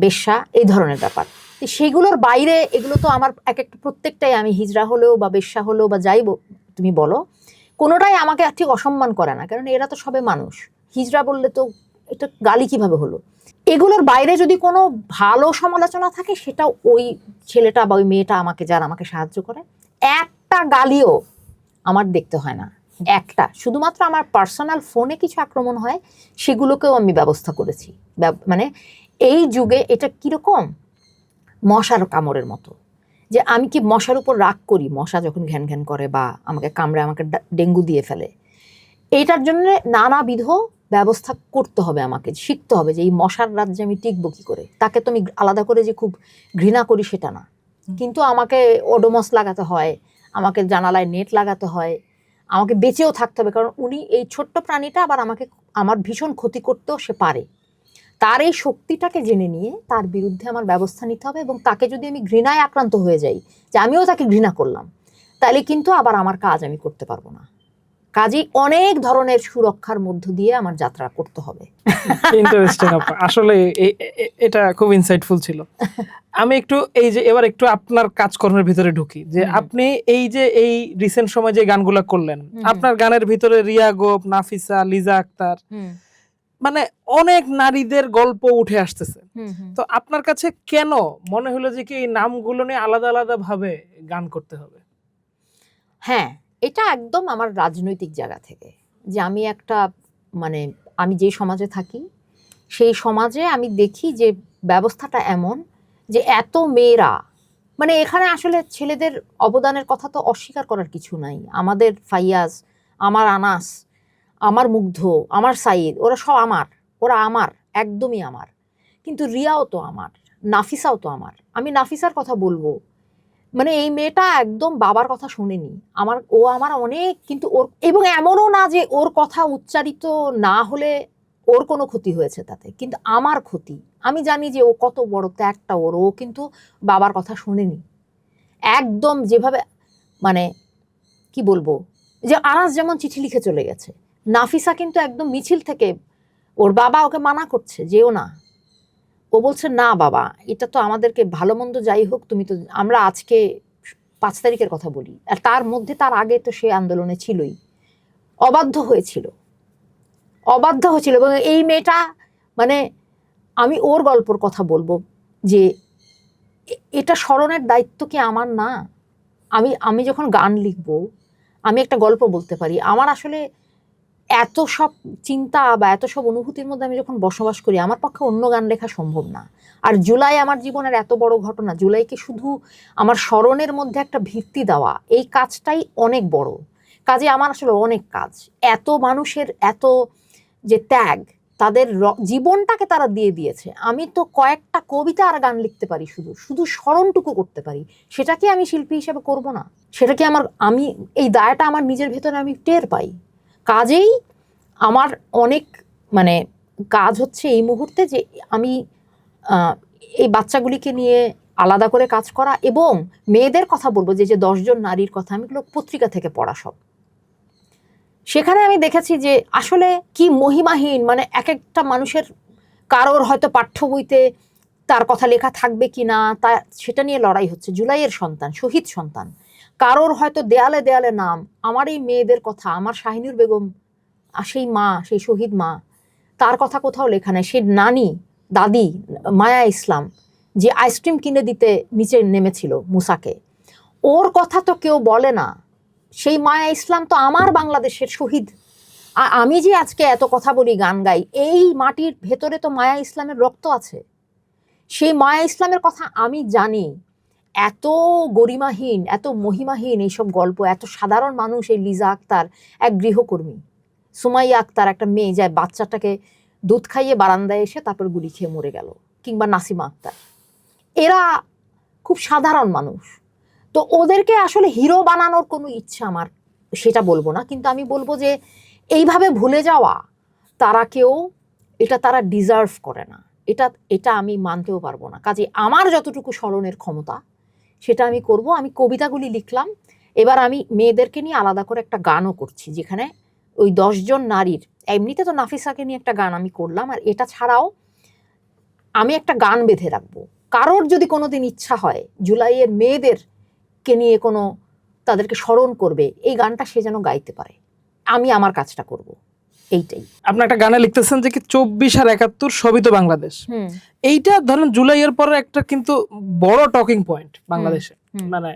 বেশ্যা, এই ধরনের ব্যাপার, সেগুলোর বাইরে এগুলো তো আমার এক একটা প্রত্যেকটাই, আমি হিজড়া হলেও বা বেশ্যা হলেও বা যাই তুমি বলো, কোনোটাই আমাকে ঠিক অসম্মান করে না, কারণ এরা তো সবে মানুষ। হিজড়া বললে তো এটা গালি কিভাবে হলো? এগুলোর বাইরে যদি কোনো ভালো সমালোচনা থাকে, সেটাও ওই ছেলেটা বা ওই মেয়েটা আমাকে, যারা আমাকে সাহায্য করে, একটা গালিও আমার দেখতে হয় না। একটা শুধুমাত্র আমার পার্সোনাল ফোনে কিছু আক্রমণ হয়, সেগুলোকেও আমি ব্যবস্থা করেছি। মানে এই যুগে এটা কিরকম মশার কামড়ের মতো, যে আমি কি মশার উপর রাগ করি, মশা যখন ঘ্যান ঘ্যান করে বা আমাকে কামড়ে আমাকে ডেঙ্গু দিয়ে ফেলে, এইটার জন্য নানাবিধ ব্যবস্থা করতে হবে, আমাকে শিখতে হবে যে এই মশার রাজ্যে আমি টিকবো কি করে। তাকে তো আমি আলাদা করে যে খুব ঘৃণা করি সেটা না, কিন্তু আমাকে ওডোমস লাগাতে হয়, আমাকে জানালায় নেট লাগাতে হয়, আমাকে বেঁচেও থাকতে হবে, কারণ উনি এই ছোট্ট প্রাণীটা আবার আমার ভীষণ ক্ষতি করতেও সে পারে। তার এই শক্তিটাকে জেনে নিয়ে তার বিরুদ্ধে আমার ব্যবস্থা নিতে হবে, এবং তাকে যদি আমি ঘৃণায় আক্রান্ত হয়ে যাই যে আমিও তাকে ঘৃণা করলাম, তাহলে কিন্তু আবার আমার কাজ আমি করতে পারবো না। কাজেই অনেক ধরনের সুরক্ষার মধ্য দিয়ে আমার যাত্রা করতে হবে। ইন্টারেস্টিং আপা, আসলে এটা খুব ইনসাইটফুল ছিল। আমি একটু এই যে এবার একটু আপনার কাজকর্মের ভিতরে ঢুকি, যে আপনি এই যে এই রিসেন্ট সময় যে গানগুলা করলেন, আপনার গানের ভিতরে রিয়া গোপ, নাফিসা, লিজা আক্তার, মানে অনেক নারীদের গল্প উঠে আসতেছে। তো আপনার কাছে কেন মনে হলো যে কি এই নামগুলো নিয়ে আলাদা আলাদা ভাবে গান করতে হবে? হ্যাঁ, এটা একদম আমার রাজনৈতিক জায়গা থেকে, যে আমি একটা মানে আমি যে সমাজে থাকি সেই সমাজে আমি দেখি যে ব্যবস্থাটা এমন যে এত মেয়েরা, মানে এখানে আসলে ছেলেদের অবদানের কথা তো অস্বীকার করার কিছু নাই। আমাদের ফাইয়াজ, আমার আনাস, আমার মুগ্ধ, আমার সাইদ, ওরা সব আমার, ওরা আমার, একদমই আমার। কিন্তু রিয়াও তো আমার, নাফিসাও তো আমার। আমি নাফিসার কথা বলবো, মানে এই মেয়েটা একদম বাবার কথা শোনেনি, ও আমার অনেক, কিন্তু ওর, এবং এমনও না যে ওর কথা উচ্চারিত না হলে ওর কোনো ক্ষতি হয়েছে তাতে, কিন্তু আমার ক্ষতি। আমি জানি যে ও কত বড় ত্যাগটা ওর, ও কিন্তু বাবার কথা শোনেনি একদম। যেভাবে মানে কি বলবো, যে আনাস যেমন চিঠি লিখে চলে গেছে, নাফিসা কিন্তু একদম মিছিল থেকে, ওর বাবা ওকে মানা করছে যেও না, ও বলছে না বাবা, এটা তো আমাদেরকে ভালো মন্দ যাই হোক, তুমি তো, আমরা আজকে 5 তারিখের কথা বলি, আর তার মধ্যে তার আগে তো সে আন্দোলনে ছিলই, অবাধ্য হয়েছিল। এবং এই মেয়েটা, মানে আমি ওর গল্পর কথা বলবো, যে এটা স্মরণের দায়িত্ব কি আমার না? আমি যখন গান লিখবো, আমি একটা গল্প বলতে পারি। আমার আসলে এত সব চিন্তা বা এত সব অনুভূতির মধ্যে আমি যখন বসবাস করি, আমার পক্ষে অন্য গান লেখা সম্ভব না। আর জুলাই আমার জীবনের এত বড় ঘটনা, জুলাইকে শুধু আমার স্মরণের মধ্যে একটা ভিত্তি দেওয়া, এই কাজটাই অনেক বড়। কাজে আমার আসলে অনেক কাজ, এত মানুষের এত যে ত্যাগ, তাদের জীবনটাকে তারা দিয়ে দিয়েছে। আমি তো কয়েকটা কবিতা আর গান লিখতে পারি, শুধু স্মরণটুকু করতে পারি, সেটা কি আমি শিল্পী হিসেবে করব না? সেটা কি আমি এই দায়টা আমার নিজের ভেতরে আমি টের পাই। কাজেই আমার অনেক মানে কাজ হচ্ছে এই মুহূর্তে, যে আমি এই বাচ্চাগুলিকে নিয়ে আলাদা করে কাজ করা, এবং মেয়েদের কথা বলবো, যে 10 জন নারীর কথা আমি এগুলো পত্রিকা থেকে পড়া সব, সেখানে আমি দেখেছি যে আসলে কি মহিমাহীন, মানে এক একটা মানুষের, কারোর হয়তো পাঠ্য বইতে তার কথা লেখা থাকবে কি না, তা সেটা নিয়ে লড়াই হচ্ছে। জুলাইয়ের সন্তান, শহীদ সন্তান, কারোর হয়তো দেয়ালে দেয়ালে নাম, আমার এই মেয়েদের কথা, আমার শাহিনুর বেগম, সেই মা, সেই শহীদ মা, তার কথা কোথাও লেখা নেই। সে নানি, দাদি মায়া ইসলাম, যে আইসক্রিম কিনে দিতে নিচে নেমেছিল মুসাকে, ওর কথা তো কেউ বলে না। সেই মায়া ইসলাম তো আমার বাংলাদেশের শহীদ। আমি যে আজকে এত কথা বলি, গান গাই, এই মাটির ভেতরে তো মায়া ইসলামের রক্ত আছে। সেই মায়া ইসলামের কথা আমি জানি। এত গরিমাহীন, এত মহিমাহীন এইসব গল্প, এত সাধারণ মানুষ, এই লিজা আক্তার এক গৃহকর্মী, সুমাইয়া আক্তার একটা মেয়ে, যায় বাচ্চাটাকে দুধ খাইয়ে বারান্দায় এসে তারপর গুলি খেয়ে মরে গেল, কিংবা নাসিমা আক্তার, এরা খুব সাধারণ মানুষ। তো ওদেরকে আসলে হিরো বানানোর কোনো ইচ্ছা আমার সেটা বলবো না, কিন্তু আমি বলবো যে এইভাবে ভুলে যাওয়া, তারা ডিজার্ভ করে না, এটা আমি মানতেও পারবো না। কাজে আমার যতটুকু স্মরণের ক্ষমতা সেটা আমি করব। আমি কবিতাগুলি লিখলাম, এবার আমি মেয়েদেরকে নিয়ে আলাদা করে একটা গানও করছি, যেখানে ওই 10 জন নারীর, এমনিতে তো নাফিসাকে নিয়ে একটা গান আমি করলাম, আর এটা ছাড়াও আমি একটা গান বেঁধে রাখবো। কারোর যদি কোনোদিন ইচ্ছা হয় জুলাইয়ের মেয়েদেরকে নিয়ে তাদেরকে স্মরণ করবে, এই গানটা সে যেন গাইতে পারে, আমি আমার কাজটা করব, এইটাই। আপনি একটা গানে লিখতেছেন যে কি 24 আর 71 সবই তো বাংলাদেশ। এইটা ধরেন জুলাইয়ের পরে একটা কিন্তু বড় টকিং পয়েন্ট বাংলাদেশে, মানে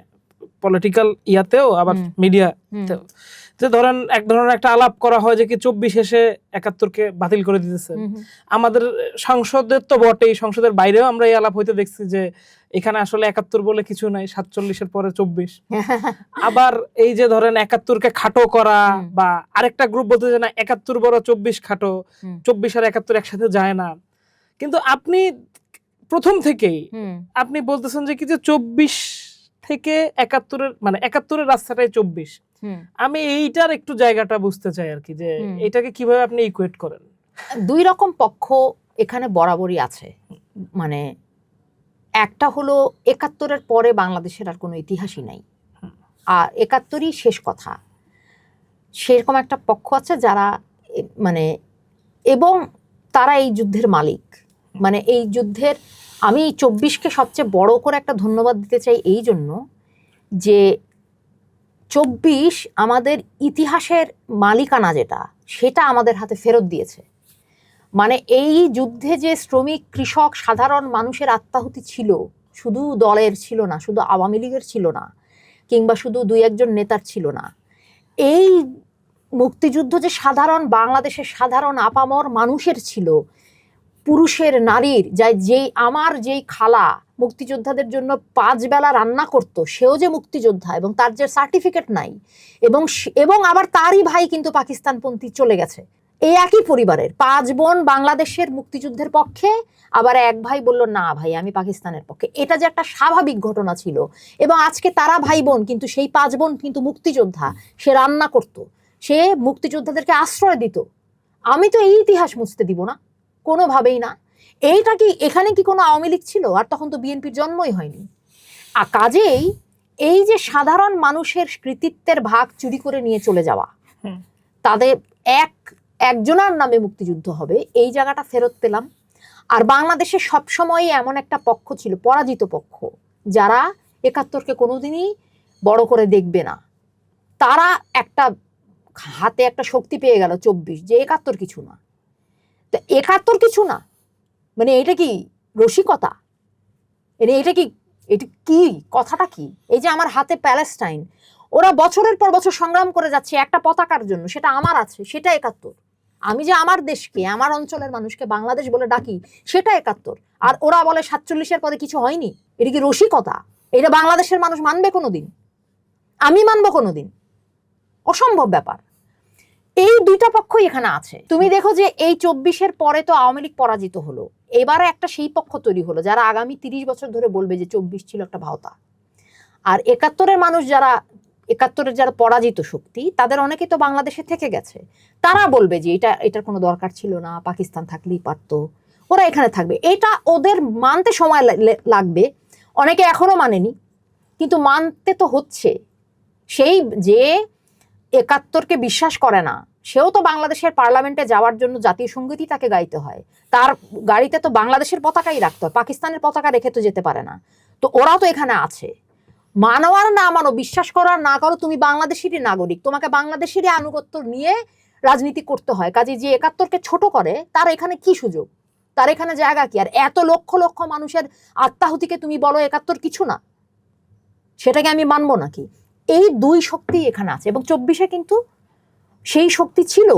পলিটিক্যাল ইয়াতেও আবার মিডিয়াতেও, যে ধরেন এক ধরনের একটা আলাপ করা হয় যে কি 24 এসে 71-কে বাতিল করে দিতেছে। আমাদের সংসদের তো বটেই, সংসদের বাইরেও আমরা এই আলাপ হইতে দেখছি যে এখানে আসলে 71 বলে কিছু নাই, 47-এর পরে 24। আবার এই যে ধরেন 71-কে খাটো করা, বা আরেকটা গ্রুপ বলতে যে না 71 বড় 24 খাটো, 24 আর 71 একসাথে যায় না। কিন্তু আপনি প্রথম থেকেই আপনি বলতেছেন যে কি যে 24 থেকে 71-এর মানে 71-এর রাস্তাটাই 24। আমি এইটার একটু জায়গাটা বুঝতে চাই আর কি, যে এটাকে কিভাবে আপনি ইকুয়েট করেন। দুই রকম পক্ষ এখানে বরাবরই আছে। মানে একটা হলো 71-এর পরে বাংলাদেশের আর কোনো ইতিহাসই নাই, আর 71-ই শেষ কথা, সেরকম একটা পক্ষ আছে যারা মানে, এবং তারা এই যুদ্ধের মালিক। মানে এই যুদ্ধের আমি 24-কে সবচেয়ে বড় করে একটা ধন্যবাদ দিতে চাই এই জন্য যে 24 আমাদের ইতিহাসের মালিকানা যেটা, সেটা আমাদের হাতে ফেরত দিয়েছে। মানে এই যুদ্ধে যে শ্রমিক, কৃষক, সাধারণ মানুষের আত্মাহুতি ছিল, শুধু দলের ছিল না, শুধু আওয়ামী লীগের ছিল না, কিংবা শুধু 2-1 নেতার ছিল না। এই মুক্তিযুদ্ধ যে সাধারণ বাংলাদেশের সাধারণ আপামর মানুষের ছিল, পুরুষের, নারীর, আমার যেই খালা মুক্তিযোদ্ধাদের জন্য 5 বেলা রান্না করতো, সেও যে মুক্তিযোদ্ধা, এবং তার যে সার্টিফিকেট নাই, এবং আবার তারই ভাই কিন্তু পাকিস্তানপন্থী চলে গেছে। এই একই পরিবারের 5 বোন বাংলাদেশের মুক্তিযুদ্ধের পক্ষে, আবার এক ভাই বলল না ভাই আমি পাকিস্তানের পক্ষে। এটা যে একটা স্বাভাবিক ঘটনা ছিল, এবং আজকে তারা ভাই বোন, কিন্তু সেই 5 বোন কিন্তু মুক্তিযোদ্ধা। সে রান্না করত, সে মুক্তিযোদ্ধাদেরকে আশ্রয় দিত। আমি তো এই ইতিহাস মুছতে দিব না, কোনোভাবেই না। এইটা কি এখানে কি কোনো আওয়ামী লীগ ছিল? আর তখন তো বিএনপির জন্মই হয়নি। কাজেই এই যে সাধারণ মানুষের কৃতিত্বের ভাগ চুরি করে নিয়ে চলে যাওয়া, তাদের একজনের নামে মুক্তিযুদ্ধ হবে, এই জায়গাটা ফেরত পেলাম। আর বাংলাদেশে সবসময় এমন একটা পক্ষ ছিল, পরাজিত পক্ষ, যারা 71-কে কোনোদিনই বড় করে দেখবে না। তারা একটা হাতে একটা শক্তি পেয়ে গেল 24, যে 71 কিছু না। তো 71 কিছু না মানে এটা কি রসিকতা? এটা কি কথাটা কি? এই যে আমার হাতে প্যালেস্টাইন, ওরা বছরের পর বছর সংগ্রাম করে যাচ্ছে একটা পতাকার জন্য, সেটা আমার আছে, সেটা 71। আমি যে আমার দেশকে, আমার অঞ্চলের মানুষকে বাংলাদেশ বলে ডাকি, সেটা 71। আর ওরা বলে 47-এর পরে কিছু হয়নি। এটা কি রসিকতা? এটা বাংলাদেশের মানুষ মানবে কোনোদিন? আমি মানবো কোনোদিন? অসম্ভব ব্যাপার। এই দুইটা পক্ষই এখানে আছে। তুমি দেখো যে এই 24-এর পরে তো আওয়ামী লীগ পরাজিত হলো, এবারে একটা সেই পক্ষ তৈরি হলো যারা আগামী 30 বছর ধরে বলবে যে 24 ছিল একটা ভাওতা। আর 71-এর মানুষ, যারা 71-এর যারা পরাজিত শক্তি, তাদের অনেকে তো বাংলাদেশে থেকে গেছে, তারা বলবে যে এটার কোনো দরকার ছিল না, পাকিস্তান থাকলেই পারতো, ওরা এখানে থাকবে। এটা ওদের মানতে সময় লাগবে, অনেকে এখনো মানেনি, কিন্তু মানতে তো হচ্ছে। সেই যে 71-কে বিশ্বাস করে না, সেও তো বাংলাদেশের পার্লামেন্টে যাওয়ার জন্য জাতীয় সঙ্গীতই তাকে গাইতে হয়, তার গাড়িতে তো বাংলাদেশের পতাকাই রাখতে হয়, পাকিস্তানের পতাকা রেখে তো যেতে পারে না। তো ওরাও তো এখানে আছে। মানো আর না মানো, বিশ্বাস করো আর না করো, তুমি বাংলাদেশেরই নাগরিক, তোমাকে বাংলাদেশেরই আনুগত্য নিয়ে রাজনীতি করতে হয়। কাজে যে 71-কে ছোট করে, তার এখানে কি সুযোগ, তার এখানে জায়গা কি? আর এত লক্ষ লক্ষ মানুষের আত্মাহুতিকে তুমি বলো 71 কিছু না, সেটাকে আমি মানবো নাকি? এই দুই শক্তি এখানে আছে, এবং 24-এ কিন্তু সেই শক্তি ছিল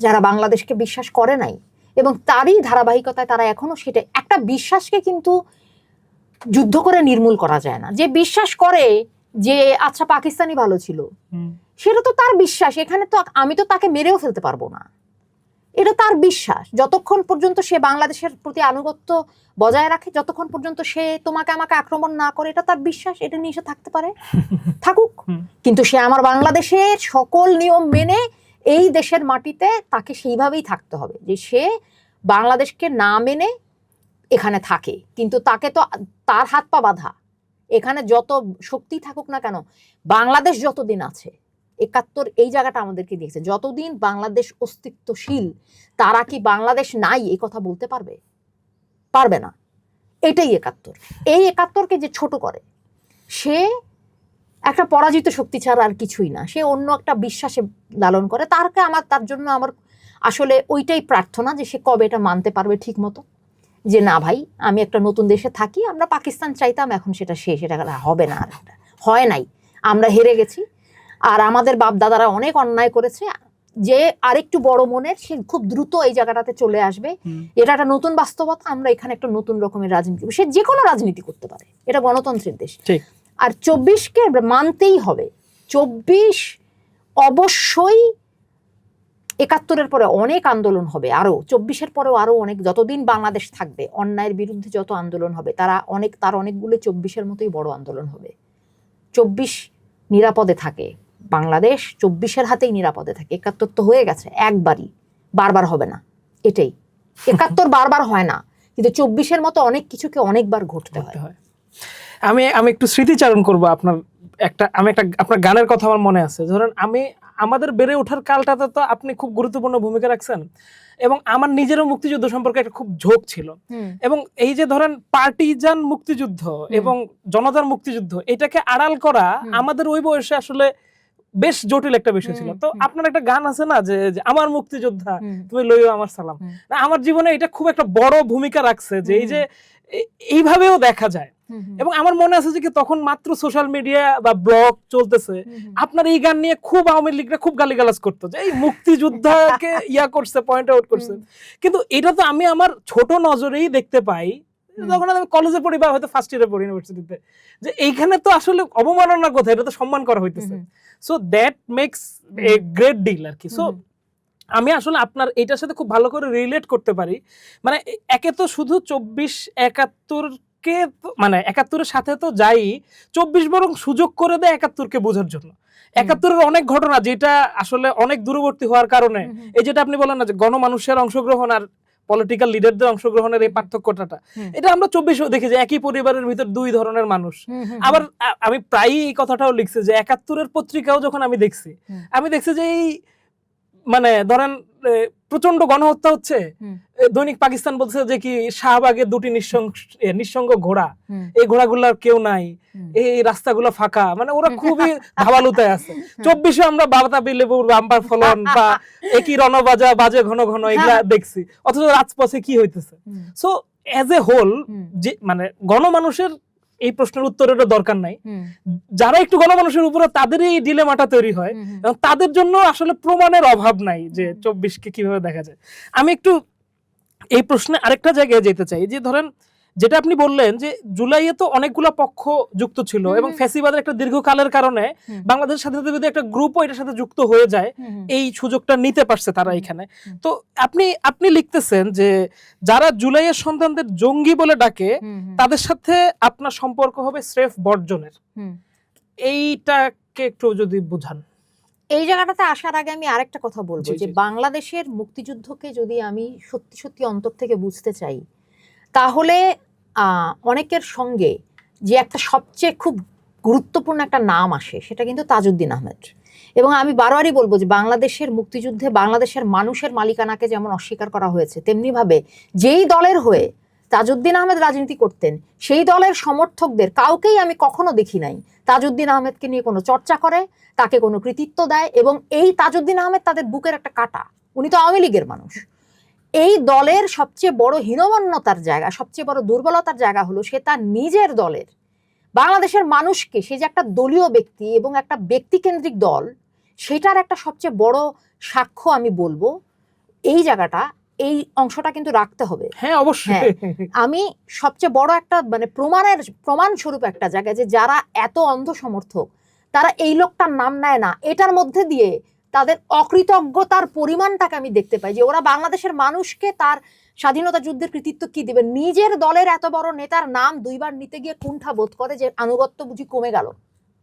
যারা বাংলাদেশকে বিশ্বাস করে নাই, এবং তারই ধারাবাহিকতায় তারা এখনো সেটা। একটা বিশ্বাসকে কিন্তু যুদ্ধ করে নির্মূল করা যায় না। যে বিশ্বাস করে যে আচ্ছা পাকিস্তানি ভালো ছিল, সেটা তো তার বিশ্বাস। এখানে তো আমি তো তাকে মেরেও ফেলতে পারবো না, এটা তার বিশ্বাস। যতক্ষণ পর্যন্ত সে বাংলাদেশের প্রতি আনুগত্য বজায় রাখে, যতক্ষণ পর্যন্ত সে তোমাকে আমাকে আক্রমণ না করে, এটা তার বিশ্বাস, এটা নিয়ে সে থাকতে পারে, থাকুক। কিন্তু সে আমার বাংলাদেশের সকল নিয়ম মেনে এই দেশের মাটিতে তাকে সেইভাবেই থাকতে হবে, যে সে বাংলাদেশকে না মেনে এখানে থাকে। কিন্তু তাকে তো, তার হাত পা বাঁধা, এখানে যত শক্তি থাকুক না কেন, বাংলাদেশ যতদিন আছে, 71 এই জায়গাটা আমাদেরকে দিয়েছে, যতদিন বাংলাদেশ অস্তিত্বশীল, তারা কি বাংলাদেশ নাই এই কথা বলতে পারবে? পারবে না। এটাই 71। এই 71-কে যে ছোট করে, সে একটা পরাজিত শক্তি ছাড়া আর কিছুই না। সে অন্য একটা বিশ্বাসে লালন করে। তার জন্য আমার আসলে ওইটাই প্রার্থনা, যে সে কবে এটা মানতে পারবে ঠিক মতো, যে না ভাই আমি একটা নতুন দেশে থাকি, আমরা পাকিস্তান চাইতাম, এখন সেটা শেষ, এটা হবে না, আর হয় নাই, আমরা হেরে গেছি। আর আমাদের বাপ দাদারা অনেক অন্যায় করেছে, যে আরেকটু বড় মনের সে খুব দ্রুত এই জায়গাটাতে চলে আসবে। এটা একটা নতুন বাস্তবতা, আমরা এখানে একটা নতুন রকমের রাজনীতি, সে যে কোনো রাজনীতি করতে পারে, এটা গণতন্ত্রের দেশ। আর 24কে মানতেই হবে। 24 অবশ্যই 71-এর পরে অনেক আন্দোলন হবে, আরো 24-এর পরেও আরো অনেক, যতদিন বাংলাদেশ থাকবে অন্যায়ের বিরুদ্ধে যত আন্দোলন হবে তার অনেকগুলো 24-এর মতোই বড় আন্দোলন হবে। 24 নিরাপদে থাকে, বাংলাদেশ 24-এর হাতেই নিরাপদে থাকে। 71 তো হয়ে গেছে একবারই, বারবার হবে না, এটাই। 71 বারবার হয় না, কিন্তু 24-এর মতো অনেক কিছুকে অনেকবার ঘটতে হয়। আমি একটু স্মৃতিচারণ করবো আপনার গানের কথা আমার মনে আছে। ধরেন আমাদের বেড়ে ওঠার কালটাতে তো আপনি খুব গুরুত্বপূর্ণ ভূমিকা রাখছেন, এবং আমার নিজেরও মুক্তিযুদ্ধ সম্পর্কে একটা খুব ঝোঁক ছিল। এবং এই যে ধরেন পার্টিজান মুক্তিযুদ্ধ এবং জনতার মুক্তিযুদ্ধ, এটাকে আড়াল করা আমাদের ওই বয়সে আসলে বেশ জটিল একটা বিষয় ছিল। তো আপনার একটা গান আছে না, যে আমার মুক্তিযোদ্ধা তুমি লইও আমার সালাম, আমার জীবনে এটা খুব একটা বড় ভূমিকা রাখছে, যে এই যে এইভাবেও দেখা যায়। এবং আমার মনে আছে যে তখন মাত্র সোশ্যাল মিডিয়া বা ব্লগ চলতেছে, আপনার এই গান নিয়ে খুব আওয়ামী লীগরা খুব গালিগালাজ করতো, যে এই মুক্তিযোদ্ধাকে করছে, পয়েন্ট আউট করছে। কিন্তু এটা তো আমি আমার ছোট নজরেই দেখতে পাই যখন আমি কলেজে পড়ি বা হয়তো ফার্স্ট ইয়ারে পড়ি ইউনিভার্সিটিতে, যে এইখানে তো আসলে অবমাননার কথা, এটা তো সম্মান করা হইতেছে। So that makes a great deal আর কি। সো আমি আসলে আপনার এটার সাথে খুব ভালো করে রিলেট করতে পারি। মানে একে তো শুধু 24-71-কে মানে 71-এর সাথে তো যাই, 24 বরং সুযোগ করে দেয় 71-কে বোঝার জন্য। 71-এর অনেক ঘটনা যেটা আসলে অনেক দূরবর্তী হওয়ার কারণে, এই যেটা আপনি বলেন না যে গণমানুষের অংশগ্রহণ আর পলিটিক্যাল লিডারদের অংশগ্রহণের এই পার্থক্যটা, এটা আমরা 24-এও দেখি যে একই পরিবারের ভিতর দুই ধরনের মানুষ। আবার আমি প্রায়ই এই কথাটাও লিখছি যে 71-এর পত্রিকাও যখন আমি দেখছি যে এই মানে ধরেন প্রচন্ড গণহত্যা হচ্ছে, দৈনিক পাকিস্তান বলছে যে কি শাহবাগে 2টি নিঃসঙ্গ ঘোড়া, এই ঘোড়াগুলার কেউ নাই, এই রাস্তাগুলো ফাঁকা, মানে ওরা খুবই ধাবালুতায় আছে। 24-এ আমরা বাতাবি লেবুর বাম্পার ফলন বা একই রণবাজা বাজে ঘন ঘন এগুলা দেখছি, অথচ রাজপথে কি হইতেছে। সো এজ এ হোল যে মানে গণমানুষের এই প্রশ্নের উত্তরেরও দরকার নাই, যারা একটু গণমানুষের উপরে তাদের এই ডিলেমাটা তৈরি হয়, এবং তাদের জন্য আসলে প্রমাণের অভাব নাই যে 24-কে কিভাবে দেখা যায়। আমি একটু এই প্রশ্নে আরেকটা জায়গায় যেতে চাই, যে ধরেন যেটা আপনি বললেন যে জুলাইয়ে তো অনেকগুলো পক্ষ যুক্ত ছিল, এবং ফ্যাসিবাদের একটা দীর্ঘকালের কারণে বাংলাদেশের স্বাধীনতাবিরোধী একটা গ্রুপও এটার সাথে যুক্ত হয়ে যায়, এই সুযোগটা নিতে পারছে তারা এখানে। তো আপনি লিখতেছেন যে যারা জুলাইয়ের সন্তানদের জঙ্গি বলে ডাকে, তাদের সাথে আপনার সম্পর্ক হবে স্রেফ বর্জনের। এইটাকে একটু যদি বুঝান। এই জায়গাটাতে আসার আগে আমি আরেকটা কথা বলবো, যে বাংলাদেশের মুক্তিযুদ্ধকে যদি আমি সত্যি সত্যি অন্তর থেকে বুঝতে চাই, তাহলে অনেকের সঙ্গে যে একটা সবচেয়ে খুব গুরুত্বপূর্ণ একটা নাম আসে, সেটা কিন্তু তাজউদ্দিন আহমেদ। এবং আমি বারবারই বলবো যে বাংলাদেশের মুক্তিযুদ্ধে বাংলাদেশের মানুষের মালিকানাকে যেমন অস্বীকার করা হয়েছে, তেমনিভাবে যেই দলের হয়ে তাজউদ্দিন আহমেদ রাজনীতি করতেন, সেই দলের সমর্থকদের কাউকেই আমি কখনো দেখি নাই তাজউদ্দিন আহমেদকে নিয়ে কোনো চর্চা করে, তাকে কোনো কৃতিত্ব দেয়। এবং এই তাজউদ্দিন আহমেদ তাদের বুকের একটা কাঁটা, উনি তো আওয়ামী লীগের মানুষ। এই দলের সবচেয়ে বড় হীনমন্যতার জায়গা, সবচেয়ে বড় দুর্বলতার জায়গা হলো সে তার নিজের দলের বাংলাদেশের মানুষকে, সে যে একটা দলীয় ব্যক্তি এবং একটা ব্যক্তিকেন্দ্রিক দল, সেটার একটা সবচেয়ে বড় সাক্ষ্য আমি বলবো এই জায়গাটা, এই অংশটা কিন্তু রাখতে হবে। হ্যাঁ অবশ্যই। আমি সবচেয়ে বড় একটা মানে প্রমাণ স্বরূপ একটা জায়গায়, যে যারা এত অন্ধ সমর্থক, তারা এই লোকটার নাম নেয় না, এটার মধ্যে দিয়ে তাদের অকৃতজ্ঞতার পরিমাণটাকে আমি দেখতে পাই, যে ওরা বাংলাদেশের মানুষকে তার স্বাধীনতা যুদ্ধের কৃতিত্ব কি দিবে, নিজের দলের এত বড় নেতার নাম 2বার নিতে গিয়ে কুণ্ঠা বোধ করে, যে আনুগত্য বুঝি কমে গেল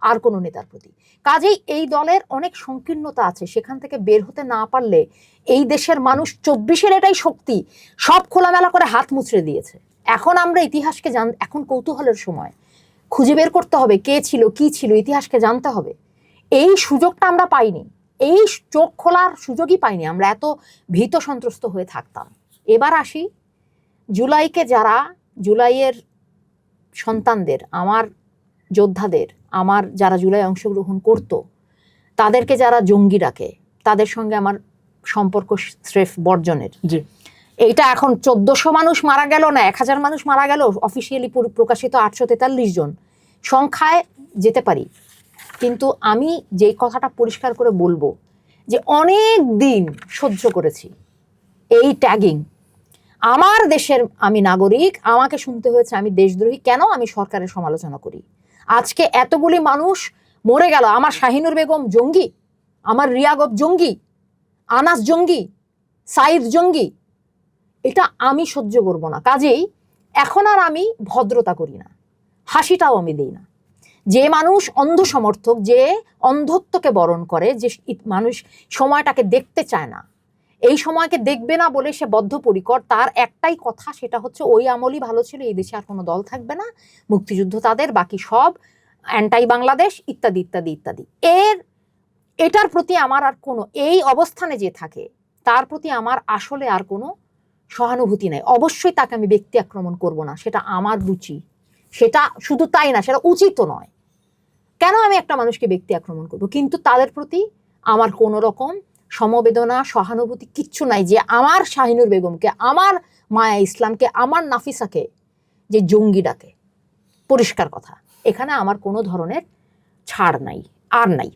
আর কোনো নেতার প্রতি। কাজেই এই দলের অনেক সংকীর্ণতা আছে, সেখান থেকে বের হতে না পারলে এই দেশের মানুষ 24-এর এটাই শক্তি, সব খোলামেলা করে হাত মুছড়ে দিয়েছে। এখন আমরা ইতিহাসকে এখন কৌতূহলের সময়, খুঁজে বের করতে হবে কে ছিল কি ছিল, ইতিহাসকে জানতে হবে। এই সুযোগটা আমরা পাইনি, এই চোখ খোলার সুযোগই পাইনি, আমরা এত ভীত সন্ত্রস্ত হয়ে থাকতাম। এবার আসি জুলাইকে, যারা জুলাইয়ের সন্তানদের, আমার যোদ্ধাদের, আমার যারা জুলাই অংশগ্রহণ করত, তাদেরকে যারা জঙ্গি ডাকে, তাদের সঙ্গে আমার সম্পর্ক স্রেফ বর্জনের। এইটা এখন 1400 মানুষ মারা গেল না 1000 মানুষ মারা গেল, অফিসিয়ালি প্রকাশিত 843 জন, সংখ্যায় যেতে পারি, কিন্তু আমি যে কথাটা পরিষ্কার করে বলবো যে অনেক দিন সহ্য করেছি এই ট্যাগিং। আমার দেশের আমি নাগরিক, আমাকে শুনতে হয়েছে আমি দেশদ্রোহী। কেন? আমি সরকারের সমালোচনা করি। আজকে এতগুলি মানুষ মরে গেল। আমার শাহিনুর বেগম জঙ্গি, আমার রিয়াগব জঙ্গি, আনাস জঙ্গি, সাইদ জঙ্গি, এটা আমি সহ্য করব না। কাজেই এখন আর আমি ভদ্রতা করি না, হাসিটাও আমি দিই না। যে মানুষ অন্ধ সমর্থক, যে অন্ধত্বকে বরণ করে, যে মানুষ সময়টাকে দেখতে চায় না, এই সময়কে দেখবে না বলে সে বদ্ধপরিকর, তার একটাই কথা, সেটা হচ্ছে ওই আমলই ভালো ছিল, এই দেশে আর কোনো দল থাকবে না, মুক্তিযুদ্ধ তাদের, বাকি সব অ্যান্টাই বাংলাদেশ, ইত্যাদি ইত্যাদি ইত্যাদি। এটার প্রতি আমার আর কোনো, এই অবস্থানে যে থাকে তার প্রতি আমার আসলে আর কোনো সহানুভূতি নেই। অবশ্যই তাকে আমি ব্যক্তি আক্রমণ করব না, সেটা আমার রুচি, সেটা শুধু তাই না, সেটা উচিত নয়। কেন আমি একটা মানুষকে ব্যক্তি আক্রমণ করব? কিন্তু তাদের প্রতি আমার কোনো রকম সমবেদনা, সহানুভূতি কিচ্ছু নাই। যে আমার শাহিনুর বেগমকে, আমার মায়া ইসলামকে, আমার নাফিসাকে যে জঙ্গি ডাকে, পরিষ্কার কথা, এখানে আমার কোনো ধরনের ছাড় নাই, আর নাই।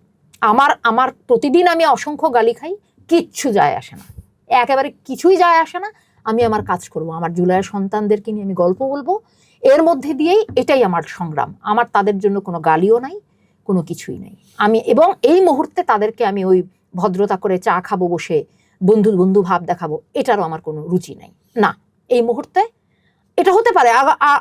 আমার প্রতিদিন আমি অসংখ্য গালি খাই, কিচ্ছু যায় আসে না, একেবারে কিছুই যায় আসে না। আমি আমার কাজ করব, আমার জুলাইয়ের সন্তানদেরকে নিয়ে আমি গল্প বলবো, এর মধ্যে দিয়েই এটাই আমার সংগ্রাম। আমার তাদের জন্য কোনো গালিও নাই, কোনো কিছুই নাই। এবং এই মুহূর্তে তাদেরকে আমি ওই ভদ্রতা করে চা খাবো, বসে বন্ধু বন্ধু ভাব দেখাবো, এটারও আমার কোনো রুচি নাই। না, এই মুহূর্তে এটা হতে পারে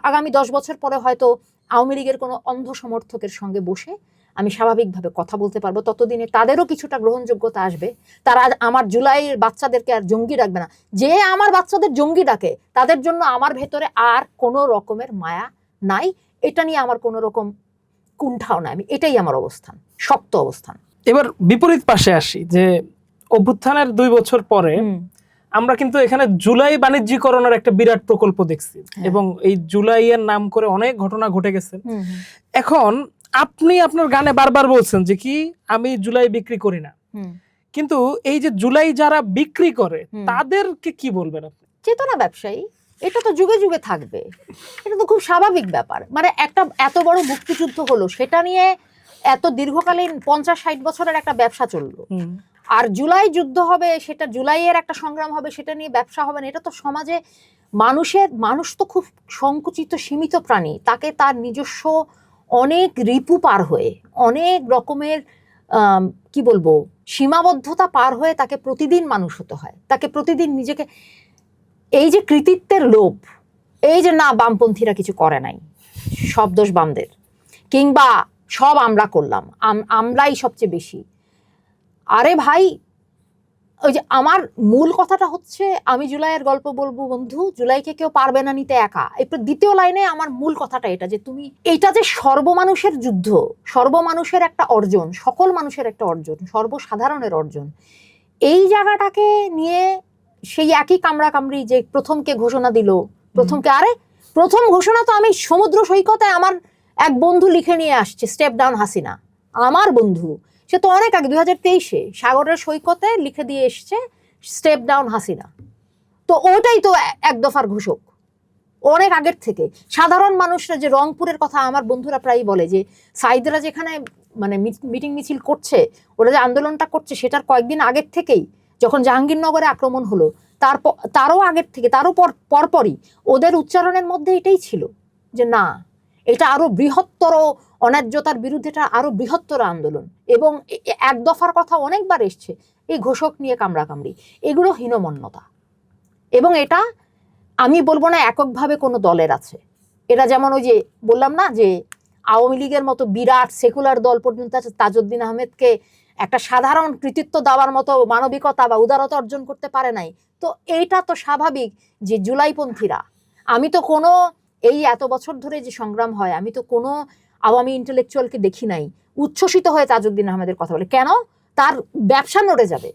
আগামী 10 বছর পরে হয়তো আওয়ামী লীগের কোনো অন্ধ সমর্থকের সঙ্গে বসে আমি স্বাভাবিকভাবে কথা বলতে পারবো, ততদিনে তাদেরও কিছুটা গ্রহণযোগ্যতা আসবে। তারা আমার জুলাইয়ের বাচ্চাদেরকে আর জঙ্গি ডাকবে না। যে আমার বাচ্চাদের জঙ্গি ডাকে, তাদের জন্য আমার ভেতরে আর কোনো রকমের মায়া নাই, এটা নিয়ে আমার কোনো রকম কুণ্ঠাও নাই। এটাই আমার অবস্থান, শক্ত অবস্থান। এবার বিপরীত পাশে আসি, যে অভ্যুত্থানের 2 বছর পরে আমরা কিন্তু এখানে জুলাই বাণিজ্যিকরণের একটা বিরাট প্রকল্প দেখছি, এবং এই জুলাইয়ের নাম করে অনেক ঘটনা ঘটে গেছে। এখন আপনি আপনার গানে বারবার বলছেন যে কি, আমি জুলাই বিক্রি করি না, কিন্তু এই যে জুলাই যারা বিক্রি করে তাদেরকে কি বলবেন আপনি? চেতনা ব্যবসায়ী, এটা তো যুগে যুগে থাকবে, এটা তো খুব স্বাভাবিক ব্যাপার। মানে একটা এত বড় মুক্তিযুদ্ধ হলো, সেটা নিয়ে এত দীর্ঘকালীন 50-60 বছরের একটা ব্যবসা চললো, আর জুলাই যুদ্ধ হবে, সেটা জুলাইয়ের একটা সংগ্রাম হবে, সেটা নিয়ে ব্যবসা হবে না। এটা তো সমাজে মানুষ তো খুব সংকুচিত, সীমিত প্রাণী, তাকে তার নিজস্ব অনেক রিপু পার হয়ে, অনেক রকমের কি বলবো, সীমাবদ্ধতা পার হয়ে তাকে প্রতিদিন মানুষ হতে হয়, তাকে প্রতিদিন নিজেকে, এই যে কৃতিত্বের লোভ, এই যে না বামপন্থীরা কিছু করে নাই, সব দোষ বামদের, কিংবা সব আমরা করলাম, আমরাই সবচেয়ে বেশি। আরে ভাই, ওই যে আমার মূল কথাটা হচ্ছে, আমি জুলাইয়ের গল্প বলবো বন্ধু, জুলাইকে কেউ পারবে না নিতে একা। এরপর দ্বিতীয় লাইনে আমার মূল কথাটা এটা, যে তুমি এটা যে সর্বমানুষের যুদ্ধ, সর্বমানুষের একটা অর্জন, সকল মানুষের একটা অর্জন, সর্বসাধারণের অর্জন, এই জায়গাটাকে নিয়ে সেই একই কামড়া কামড়ি, যে প্রথমকে ঘোষণা দিল, প্রথম ঘোষণা তো আমি সমুদ্র সৈকতে আমার এক বন্ধু লিখে নিয়ে আসছে, স্টেপ ডাউন হাসিনা। আমার বন্ধু, সে তো অনেক আগে 2023-এ সাগরের সৈকতে লিখে দিয়ে এসছে স্টেপ ডাউন হাসিনা। তো ওটাই তো এক দফার ঘোষক, অনেক আগের থেকে। সাধারণ মানুষরা, যে রংপুরের কথা আমার বন্ধুরা প্রায়ই বলে, যে সাইদরা যেখানে মানে মিটিং মিছিল করছে, ওরা যে আন্দোলনটা করছে, সেটার কয়েকদিন আগের থেকেই, যখন জাহাঙ্গীরনগরে আক্রমণ হলো, তারও আগের থেকে, তারও পরপরই ওদের উচ্চারণের মধ্যে এটাই ছিল, যে না, এটা আরো বৃহত্তর, অন্যায্যতার বিরুদ্ধে এটা আরো বৃহত্তর আন্দোলন। এবং এক দফার কথা অনেকবার এসছে, এই ঘোষক নিয়ে কামড়াকামড়ি, এগুলো হীনমন্যতা। এবং এটা আমি বলবো না এককভাবে কোনো দলের আছে, এটা যেমন ওই যে বললাম না, যে আওয়ামী লীগের মতো বিরাট সেকুলার দল পর্যন্ত আছে, তাজউদ্দিন আহমেদকে একটা সাধারণ কৃতিত্ব দেওয়ার মতো মানবিকতা বা উদারতা অর্জন করতে পারে নাই। তো এইটা তো স্বাভাবিক যে জুলাইপন্থীরা, আমি তো কোনো, এই এত বছর ধরে যে সংগ্রাম হয়, আমি তো কোনো আওয়ামী ইন্টেলেকচুয়ালকে দেখি নাই উচ্ছ্বসিত হয়ে তাজউদ্দিন আহমেদের কথা বলে। কেন? তার ব্যবসা নড়ে যাবে,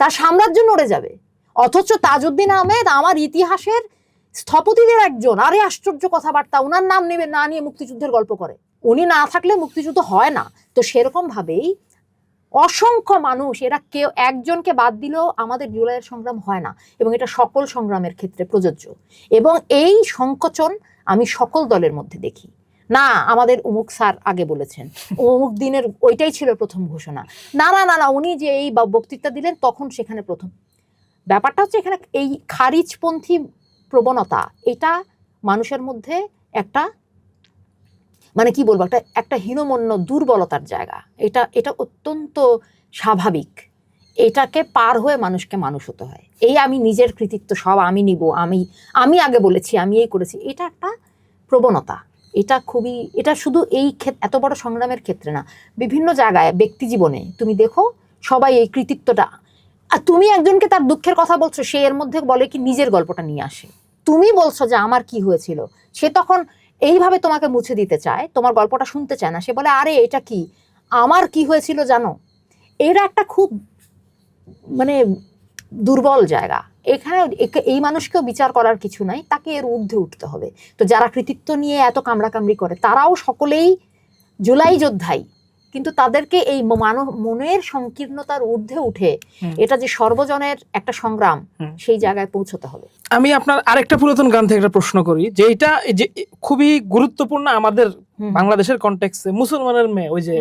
তার সাম্রাজ্য নড়ে যাবে। অথচ তাজউদ্দিন আহমেদ আমার ইতিহাসের স্থপতিদের একজন। আরে আশ্চর্য কথাবার্তা, ওনার নাম নেবে না নিয়ে মুক্তিযুদ্ধের গল্প করে, উনি না থাকলে মুক্তিযুদ্ধ হয় না। তো সেরকম ভাবেই অসংখ্য মানুষ, এরা কেউ একজনকে বাদ দিলেও আমাদের জুলাইয়ের সংগ্রাম হয় না, এবং এটা সকল সংগ্রামের ক্ষেত্রে প্রযোজ্য। এবং এই সংকোচন আমি সকল দলের মধ্যে দেখি, না আমাদের অমুক স্যার আগে বলেছেন, অমুক দিনের ওইটাই ছিল প্রথম ঘোষণা, না না না না উনি যে এই বক্তৃতা দিলেন তখন সেখানে প্রথম। ব্যাপারটা হচ্ছে এখানে এই খারিজপন্থী প্রবণতা, এটা মানুষের মধ্যে একটা মানে কি বলবো একটা হীনমন্য দুর্বলতার জায়গা। এটা অত্যন্ত স্বাভাবিক, এটাকে পার হয়ে মানুষকে মানুষ হতে হয়। এই আমি নিজের কৃতিত্ব সব আমি নিব, আমি আগে বলেছি, আমি এই করেছি, এটা একটা প্রবণতা। এটা শুধু এই এত বড় সংগ্রামের ক্ষেত্রে না, বিভিন্ন জায়গায় ব্যক্তি জীবনে তুমি দেখো সবাই এই কৃতিত্বটা, আর তুমি একজনকে তার দুঃখের কথা বলছো, সে এর মধ্যে বলে কি নিজের গল্পটা নিয়ে আসে। তুমি বলছো যে আমার কি হয়েছিল, সে তখন এইভাবে তোমাকে মুছে দিতে চায়, তোমার গল্পটা শুনতে চায় না, সে বলে আরে এটা কি আমার কি হয়েছিল জানো। এটা একটা খুব মানে দুর্বল জায়গা। এখানে এই মানুষকেও বিচার করার কিছু নাই, তাকে এর ঊর্ধ্বে উঠতে হবে। তো যারা কৃতিত্ব নিয়ে এত কামড়াকামড়ি করে তারাও সকলেই জুলাই যোদ্ধাই, কিন্তু তাদেরকে এই মনের সংকীর্ণতার ঊর্ধ্বে উঠে এটা যে সর্বজনের একটা সংগ্রাম, সেই জায়গায় পৌঁছতে হবে। আমি আপনার আরেকটা পুরাতন গান থেকে একটা প্রশ্ন করি, যে এটা যে খুবই গুরুত্বপূর্ণ আমাদের বাংলাদেশের কনটেক্সটে, মুসলমানের মেয়ে, ওই যে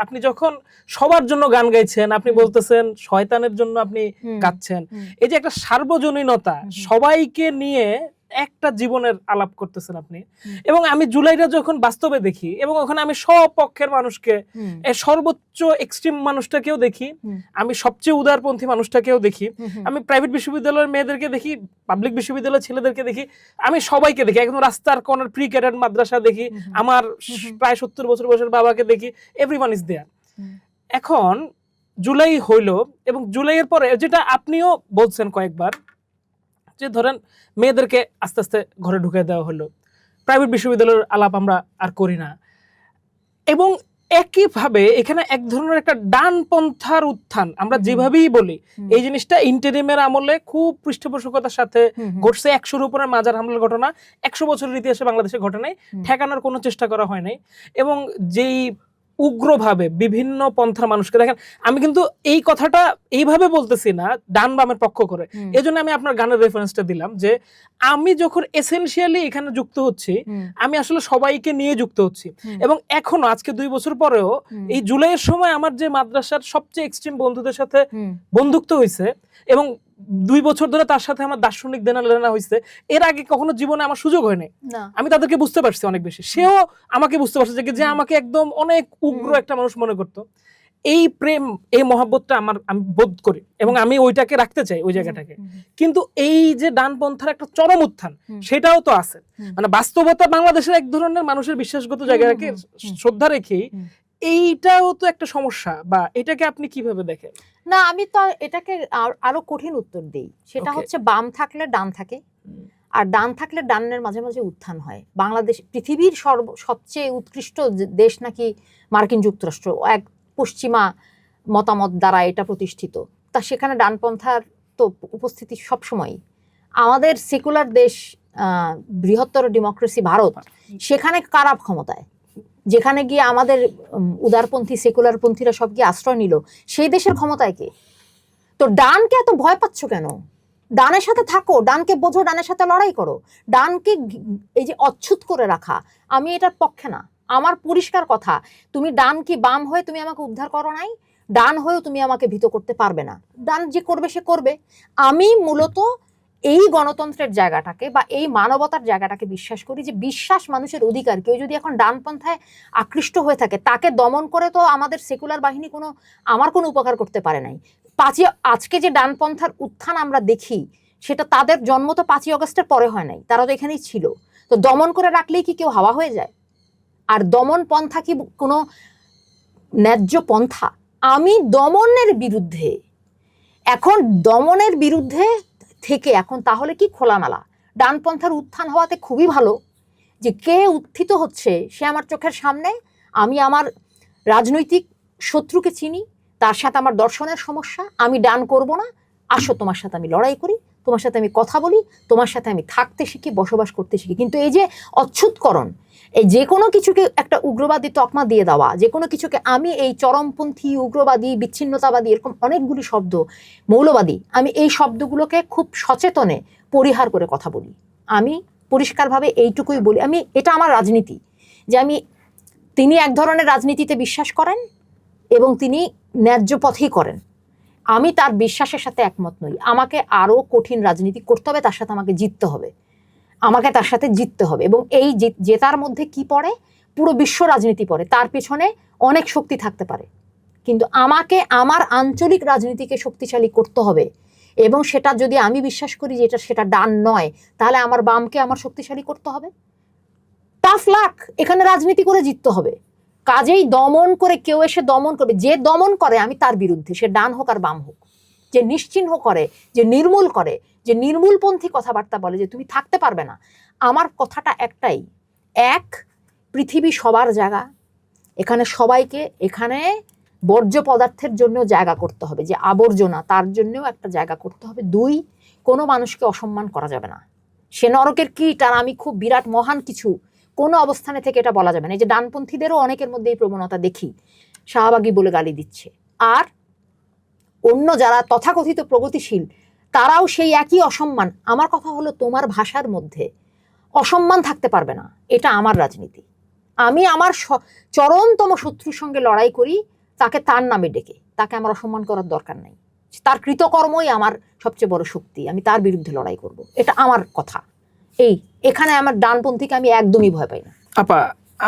আপনি যখন সবার জন্য গান গাইছেন, আপনি বলতেছেন শয়তানের জন্য আপনি গাচ্ছেন, এই যে একটা সার্বজনীনতা, সবাইকে নিয়ে একটা জীবনের আলাপ করতেছেন আপনি। এবং আমি জুলাইটা যখন বাস্তবে দেখি, এবং ওখানে আমি সব পক্ষের মানুষকে, সর্বোচ্চ এক্সট্রিম মানুষটাকেও দেখি, আমি সবচেয়ে উদারপন্থী মানুষটাকেও দেখি, আমি প্রাইভেট বিশ্ববিদ্যালয়ের মেয়েদেরকে দেখি, পাবলিক বিশ্ববিদ্যালয়ের ছেলেদেরকে দেখি, আমি সবাইকে দেখি, একদম রাস্তার কর্নার প্রি ক্যাডেট মাদ্রাসা দেখি, আমার প্রায় 70 বছর বয়সের বাবাকে দেখি, এভরিওয়ান ইজ দেয়ার। এখন জুলাই হইলো, এবং জুলাইয়ের পরে যেটা আপনিও বলছেন কয়েকবার, যে ধরেন মেয়েদেরকে আস্তে আস্তে ঘরে ঢুকে দেওয়া হলো, প্রাইভেট বিশ্ববিদ্যালয়ের আলাপ আমরা আর করি না, এবং একইভাবে এখানে এক ধরনের একটা ডানপন্থার উত্থান, আমরা যেভাবেই বলি, এই জিনিসটা ইন্টারিমের আমলে খুব পৃষ্ঠপোষকতার সাথে ঘটছে। 100-র উপরে মাজার হামলার ঘটনা 100 বছরের ইতিহাসে বাংলাদেশে ঘটে নাই, ঠেকানোর কোনো চেষ্টা করা হয় নাই। এবং যেই উগ্রভাবে বিভিন্ন পন্থার মানুষকে দেখেন, আমি কিন্তু এই কথাটা এইভাবে বলতেছি না ডান বামের পক্ষ করে, এজন্য আমি আপনার গানের রেফারেন্সটা দিলাম, যে আমি যখন এসেনশিয়ালি এখানে যুক্ত হচ্ছি, আমি আসলে সবাইকে নিয়ে যুক্ত হচ্ছি। এবং এখনো আজকে 2 বছর পরেও এই জুলাইয়ের সময় আমার যে মাদ্রাসার সবচেয়ে এক্সট্রিম বন্ধুদের সাথে বন্ধুত্ব হয়েছে, এবং 2 বছর ধরে তার সাথে আমার দার্শনিক দেনা লেনা হয়েছে, এর আগে কখনো জীবনে আমার সুযোগ হয়নি। আমি তাদেরকে বুঝতে পারছি অনেক বেশি, সেও আমাকে বুঝতে পারছে যে আমাকে একদম অনেক উগ্র একটা মানুষ মনে করতো। এই প্রেম, এই মহব্বতটা আমি বোধ করি, এবং আমি ওইটাকে রাখতে চাই, ওই জায়গাটাকে। কিন্তু এই যে ডানপন্থার একটা চরম উত্থান, সেটাও তো আছে। মানে বাস্তবতা বাংলাদেশের এক ধরনের মানুষের বিশ্বাসগত জায়গাকে শ্রদ্ধা রেখেই এইটাও তো একটা সমস্যা, বা এটাকে আপনি কিভাবে দেখেন? না, আমি তো এটাকে আরো কঠিন উত্তর দেই, সেটা হচ্ছে বাম থাকলে ডান থাকে, আর ডান থাকলে ডানের মাঝে মাঝে উত্থান হয়। বাংলাদেশ পৃথিবীর সবচেয়ে উৎকৃষ্ট দেশ নাকি মার্কিন যুক্তরাষ্ট্র, এক পশ্চিমা মতামত দ্বারা এটা প্রতিষ্ঠিত, তা সেখানে ডানপন্থার তো উপস্থিতি সবসময়। আমাদের সেকুলার দেশ, বৃহত্তর ডেমোক্রেসি ভারত, সেখানে কারা ক্ষমতায়, যেখানে গিয়ে আমাদের উদারপন্থী সেকুলারপন্থীরা সব গিয়ে আশ্রয় নিল, সেই দেশের ক্ষমতায় কে? তো ডানকে এত ভয় পাচ্ছ কেন? ডানের সাথে থাকো, ডানকে বোঝো, ডানের সাথে লড়াই করো। ডানকে এই যে অচ্ছুত করে রাখা, আমি এটার পক্ষে না। আমার পরিষ্কার কথা, তুমি ডান কি বাম হয়ে তুমি আমাকে উদ্ধার করো নাই, ডান হয়েও তুমি আমাকে ভীত করতে পারবে না। ডান যে করবে সে করবে। আমি মূলত এই গণতন্ত্রের জায়গাটাকে বা এই মানবতার জায়গাটাকে বিশ্বাস করি, যে বিশ্বাস মানুষের অধিকার। কেউ যদি এখন ডানপন্থায় আকৃষ্ট হয়ে থাকে, তাকে দমন করে তো আমাদের সেকুলার বাহিনী আমার কোনো উপকার করতে পারে নাই। আজকে যে ডানপন্থার উত্থান আমরা দেখি, সেটা তাদের জন্ম তো 5ই আগস্টের পরে হয় নাই, তারা তো এখানেই ছিল। তো দমন করে রাখলেই কি কেউ হাওয়া হয়ে যায়? আর দমন পন্থা কি কোনো ন্যায্য পন্থা? আমি দমনের বিরুদ্ধে, এখন দমনের বিরুদ্ধে থেকে এখন তাহলে কি খোলামেলা ডানপন্থার উত্থান হওয়াতে খুবই ভালো, যে কে উত্থিত হচ্ছে সে আমার চোখের সামনে। আমি আমার রাজনৈতিক শত্রুকে চিনি, তার সাথে আমার দর্শনের সমস্যা, আমি ডান করব না, আসো তোমার সাথে আমি লড়াই করি, তোমার সাথে আমি কথা বলি, তোমার সাথে আমি থাকতে শিখি, বসবাস করতে শিখি। কিন্তু এই যে অচ্ছুতকরণ, এই যে কোনো কিছুকে একটা উগ্রবাদী তকমা দিয়ে দেওয়া, যে কোনো কিছুকে আমি এই চরমপন্থী, উগ্রবাদী, বিচ্ছিন্নতাবাদী, এরকম অনেকগুলি শব্দ, মৌলবাদী, আমি এই শব্দগুলোকে খুব সচেতনে পরিহার করে কথা বলি। আমি পরিষ্কারভাবে এইটুকুই বলি, এটা আমার রাজনীতি, যে তিনি এক ধরনের রাজনীতিতে বিশ্বাস করেন এবং তিনি ন্যায্য পথেই করেন। আমি তার বিশ্বাসের সাথে একমত নই। আমাকে আরো কঠিন রাজনীতি করতে হবে, তার সাথে আমাকে জিততে হবে, আমাকে তার সাথে জিততে হবে। এবং এই জেতার মধ্যে কি পড়ে? পুরো বিশ্ব রাজনীতি পড়ে। তার পেছনে অনেক শক্তি থাকতে পারে, কিন্তু আমাকে আমার আঞ্চলিক রাজনীতিকে শক্তিশালী করতে হবে। এবং সেটা যদি আমি বিশ্বাস করি যে সেটা ডান নয়, তাহলে আমার বামকে আমার শক্তিশালী করতে হবে। টাফ লাক, এখানে রাজনীতি করে জিততে হবে। কাজেই দমন করে, কেউ এসে দমন করবে, যে দমন করে আমি তার বিরুদ্ধে, সে ডান হোক আর বাম হোক। যে নিশ্চিহ্ন করে, যে নির্মূল করে, যে নির্মূলপন্থী কথাবার্তা বলে যে তুমি থাকতে পারবে না, আমার কথাটা একটাই, এক, পৃথিবী সবার জায়গা, এখানে সবাইকে, এখানে বর্জ্য পদার্থের জন্য জায়গা করতে হবে, যে আবর্জনা, তার জন্যও একটা জায়গা করতে হবে। দুই, কোনো মানুষকে অসম্মান করা যাবে না। সে নরকের কীট আর আমি খুব বিরাট মহান কিছু, কোনো অবস্থানে থেকে এটা বলা যাবে না। এই যে ডানপন্থীদেরও অনেকের মধ্যে এই প্রবণতা দেখি, শাহবাগী বলে গালি দিচ্ছে। আর অন্য যারা তথাকথিত প্রগতিশীল, তারাও সেই একই অসম্মান। আমার কথা হলো, তোমার ভাষার মধ্যে অসম্মান থাকতে পারবে না। এটা আমার রাজনীতি। আমি আমার চরমতম শত্রুর সঙ্গে লড়াই করি, তাকে তার নামে ডেকে, তাকে আমার অসম্মান করার দরকার নেই। তার কৃতকর্মই আমার সবচেয়ে বড় শক্তি, আমি তার বিরুদ্ধে লড়াই করব। এটা আমার কথা। এখানে আমার ডানপন্থীকে আমি একদমই ভয় পাই না। আপা,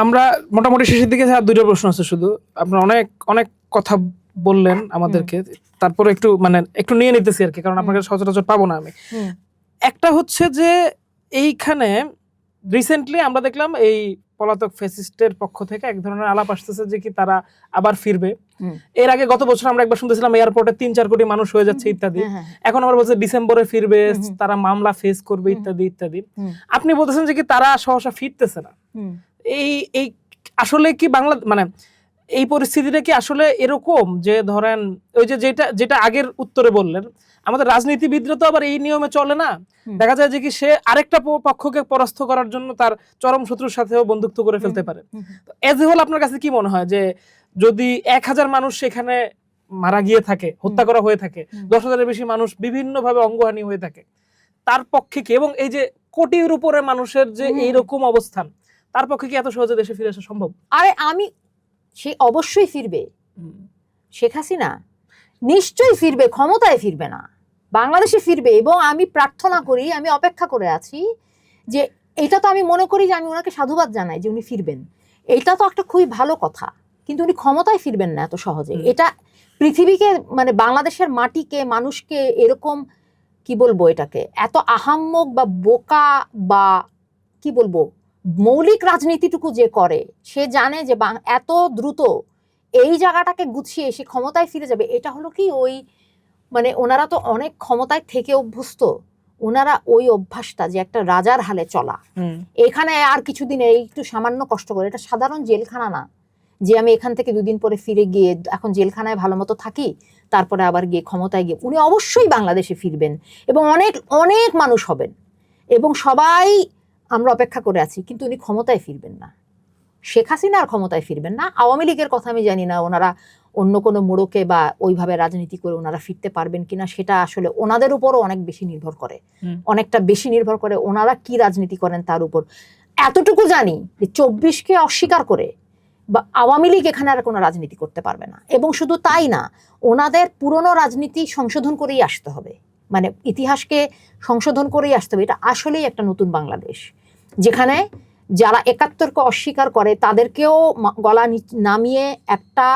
আমরা মোটামুটি শেষের দিকে, আর দুইটা প্রশ্ন আছে শুধু। আপনার অনেক অনেক কথা বললেন আমাদেরকে, তারপরে একটু নিয়ে নিতেছি আর কি, কারণ আপনাকে সচরাচর পাবো না আমি। একটা হচ্ছে যে এইখানে রিসেন্টলি আমরা দেখলাম এই পলাতক ফ্যাসিস্টের পক্ষ থেকে এক ধরনের আলাপ আসতেছে যে কি তারা আবার ফিরবে। এর আগে গত বছর আমরা একবার শুনতেছিলাম এয়ারপোর্টে 3-4 কোটি মানুষ হয়ে যাচ্ছে ইত্যাদি। এখন আবার বলছে ডিসেম্বরে ফিরবে, তারা মামলা ফেস করবে ইত্যাদি ইত্যাদি। আপনি বলতেছেন যে কি তারা সহসা ফিরতেছে না। এই আসলে কি বাংলা এই পরিস্থিতিটা কি আসলে এরকম যে ধরেন ওই যে যেটা আগের উত্তরে বললেন, আমাদের রাজনীতিবিদরা তো আবার এই নিয়মে চলে না। দেখা যায় যে কি সে আরেকটা পক্ষকে পরাস্ত করার জন্য তার চরম শত্রুর সাথেও বন্ধুত্ব করে ফেলতে পারে। এজ এ হোল আপনার কাছে কি মনে হয় যে যদি 1000 মানুষ সেখানে মারা গিয়ে থাকে, হত্যা করা হয়ে থাকে, 10,000-এর বেশি মানুষ বিভিন্নভাবে অঙ্গহানি হয়ে থাকে, তার পক্ষে কি, এবং এই যে কোটির উপরে মানুষের যে এইরকম অবস্থান, তার পক্ষে কি এত সহজে দেশে ফিরে আসা সম্ভব? আরে সে অবশ্যই ফিরবে। শেখ হাসিনা নিশ্চয়ই ফিরবে, ক্ষমতায় ফিরবে না, বাংলাদেশে ফিরবে। এবং আমি প্রার্থনা করি, আমি অপেক্ষা করে আছি যে এটা তো আমি মনে করি যে আমি ওনাকে সাধুবাদ জানাই যে উনি ফিরবেন। এটা তো একটা খুবই ভালো কথা, কিন্তু উনি ক্ষমতায় ফিরবেন না এত সহজে। এটা পৃথিবীকে, বাংলাদেশের মাটিকে, মানুষকে এরকম কি বলবো, এটাকে এত আহাম্মক বা বোকা বা কি বলবো, মৌলিক রাজনীতিটুকু যে করে, সে জানে যে এত দ্রুত এই জায়গাটাকে গুছিয়ে সে ক্ষমতায় ফিরে যাবে। এটা হলো কি ওই ওনারা তো অনেক ক্ষমতায় থেকে অভ্যস্ত, ওনারা ওই অভ্যাসটা যে একটা রাজার হালে চলা, এখানে আর কিছুদিন একটু সামান্য কষ্ট করে, এটা সাধারণ জেলখানা না যে আমি এখান থেকে 2 দিন পরে ফিরে গিয়ে এখন জেলখানায় ভালো মতো থাকি, তারপরে আবার গিয়ে ক্ষমতায় গিয়ে। উনি অবশ্যই বাংলাদেশে ফিরবেন এবং অনেক অনেক মানুষ হবেন এবং সবাই আমরা অপেক্ষা করে আছি, কিন্তু উনি ক্ষমতায় ফিরবেন না। শেখ হাসিনা আর ক্ষমতায় ফিরবেন না। আওয়ামী লীগের কথা আমি জানি না, ওনারা অন্য কোনো মোড়কে বা ওইভাবে রাজনীতি করে ওনারা ফিরতে পারবেন কিনা, সেটা আসলে ওনাদের উপরও অনেক বেশি নির্ভর করে, অনেকটা বেশি নির্ভর করে ওনারা কি রাজনীতি করেন তার উপর। এতটুকু জানি যে 24কে অস্বীকার করে বা আওয়ামী লীগ এখানে আর কোনো রাজনীতি করতে পারবে না। এবং শুধু তাই না, ওনাদের পুরনো রাজনীতি সংশোধন করেই আসতে হবে, ইতিহাসকে সংশোধন করেই আসতে হবে। এটা আসলেই একটা নতুন বাংলাদেশ, যেখানে যারা 71কে অস্বীকার করে তাদেরকেও গলা নামিয়ে একটা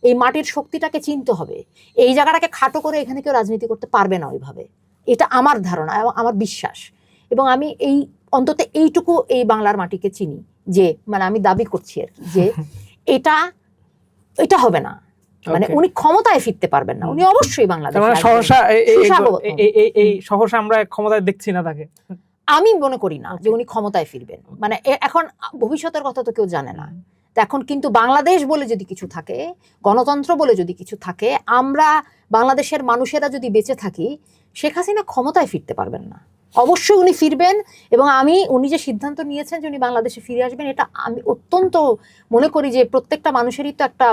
এই মাটির শক্তিটাকে চিনতে হবে। এই জায়গাটাকে খাটো করে এখানে কেউ রাজনীতি করতে পারবে না ওইভাবে। এটা আমার ধারণা এবং আমার বিশ্বাস। এবং আমি অন্তত এইটুকু এই বাংলার মাটিকে চিনি যে আমি দাবি করছি আর কি, যে এটা হবে না। উনি ক্ষমতায় ফিরতে পারবেন না, উনি অবশ্যই বাংলাদেশ সহসা আমরা ক্ষমতায় দেখছি না তাকে। আমি মনে করি না যে উনি ক্ষমতায় ফিরবেন। এখন ভবিষ্যতের কথা তো কেউ জানে না। এখন কিন্তু বাংলাদেশ বলে যদি কিছু থাকে, গণতন্ত্র বলে যদি কিছু থাকে, আমরা বাংলাদেশের মানুষেরা যদি বেঁচে থাকি, শেখ হাসিনা ক্ষমতায় ফিরতে পারবেন না। অবশ্যই উনি ফিরবেন এবং উনি যে সিদ্ধান্ত নিয়েছেন যে উনি বাংলাদেশে ফিরে আসবেন, এটা আমি অত্যন্ত মনে করি যে প্রত্যেকটা মানুষেরই তো একটা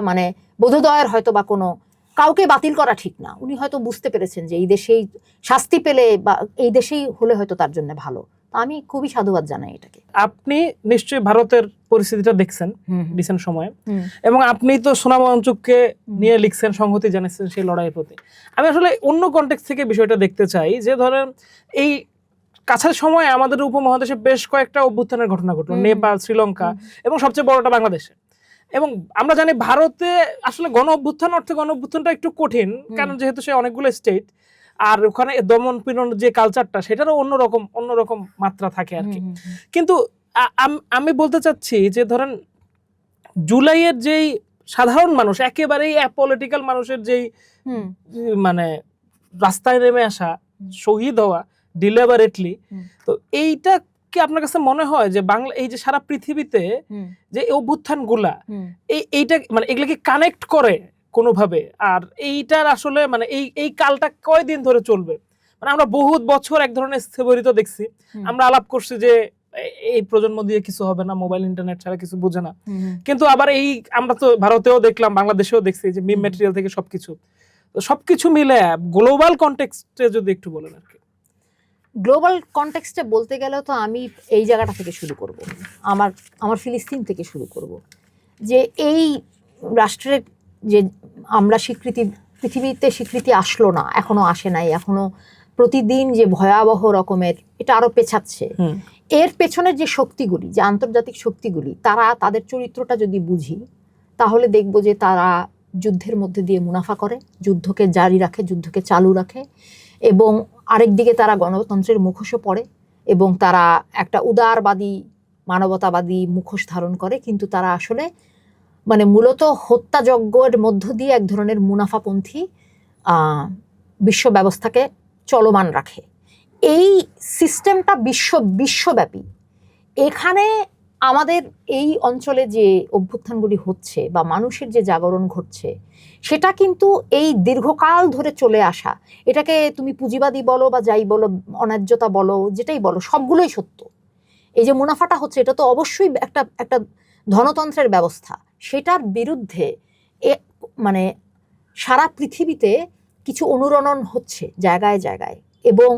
বোধোদয়ের হয়তো বা কোনো কাউকে বাতিল করা ঠিক না। উনি হয়তো বুঝতে পেরেছেন যে এই দেশেই শাস্তি পেলে বা এই দেশেই হলে হয়তো তার জন্য ভালো, আমি খুবই সাধুবাদ জানাই এটাকে। আপনি নিশ্চয়ই ভারতের পরিস্থিতিটা দেখছেন রিসেন্ট সময়ে, এবং আপনি তো সোনাম ওয়াংচুককে নিয়ে লিখছেন, সংহতি জানিয়েছেন সেই লড়াইয়ের প্রতি। আমি আসলে অন্য কনটেক্সট থেকে বিষয়টা দেখতে চাই, যে ধরেন এই কাছের সময়ে আমাদের উপমহাদেশে বেশ কয়েকটা অভ্যুত্থানের ঘটনা ঘটলো, নেপাল, শ্রীলঙ্কা এবং সবচেয়ে বড়টা বাংলাদেশে। এবং আমরা জানি ভারতে আসলে গণ অভ্যুত্থান অর্থে গণ অভ্যুত্থানটা একটু কঠিন, কারণ যেহেতু সে অনেকগুলো স্টেট, আর ওখানে দমন পীড়ন যে কালচারটা সেটারও অন্যরকম মাত্রা থাকে আর কি। কিন্তু আমি বলতে চাচ্ছি যে ধরেন জুলাইয়ের যেই সাধারণ মানুষ, একেবারেই অ্যাপলিটিক্যাল মানুষের যেই মানে রাস্তায় নেমে আসা, শহীদ হওয়া ডিলিবারেটলি, তো এইটা কি আপনার কাছে মনে হয় যে বাংলা এই যে সারা পৃথিবীতে যে অভ্যুত্থান গুলা এইটা মানে এগুলা কি কানেক্ট করে কোনোভাবে? আর এইটার আসলে মানে এই কালটা কয়দিন ধরে চলবে? মানে আমরা বহুত বছর এক ধরনের স্থিরতা দেখছি, আমরা আলাপ করছি যে এই প্রজন্ম দিয়ে কিছু হবে না, মোবাইল ইন্টারনেট ছাড়া কিছু বোঝে না, কিন্তু আবার এই আমরা তো ভারতেও দেখলাম, বাংলাদেশেও দেখছি যে মিম ম্যাটেরিয়াল থেকে সবকিছু মিলে গ্লোবাল কনটেক্সটে যদি একটু বলেন আর কি। গ্লোবাল কনটেক্সটে বলতে গেলে তো আমি এই জায়গাটা থেকে শুরু করব, আমার ফিলিস্তিন থেকে শুরু করব, যে এই রাষ্ট্রের যে আমরা পৃথিবীতে স্বীকৃতি আসলো না, এখনো আসে নাই, এখনো প্রতিদিন যে ভয়াবহ রকমের এটা আরো পেছাচ্ছে, এর পেছনের যে শক্তিগুলি, যে আন্তর্জাতিক শক্তিগুলি, তাদের চরিত্রটা যদি বুঝি তাহলে দেখব যে তারা যুদ্ধের মধ্যে দিয়ে মুনাফা করে, যুদ্ধকে জারি রাখে, যুদ্ধকে চালু রাখে, এবং আরেকদিকে তারা গণতন্ত্রের মুখোশও পড়ে এবং তারা একটা উদারবাদী মানবতাবাদী মুখোশ ধারণ করে, কিন্তু তারা আসলে মানে মূলত হত্যাযজ্ঞের মধ্য দিয়ে এক ধরনের মুনাফাপন্থী বিশ্ব ব্যবস্থাকে চলমান রাখে। এই সিস্টেমটা বিশ্বব্যাপী। এখানে আমাদের এই অঞ্চলে যে অভ্যুত্থানগুলি হচ্ছে বা মানুষের যে জাগরণ ঘটছে, সেটা কিন্তু এই দীর্ঘকাল ধরে চলে আসা, এটাকে তুমি পুঁজিবাদী বলো বা যাই বলো, অন্যায্যতা বলো, যেটাই বলো, সবগুলোই সত্য। এই যে মুনাফাটা হচ্ছে, এটা তো অবশ্যই একটা ধনতন্ত্রের ব্যবস্থা, সেটার বিরুদ্ধে মানে সারা পৃথিবীতে কিছু অনুরণন হচ্ছে জায়গায় জায়গায়, এবং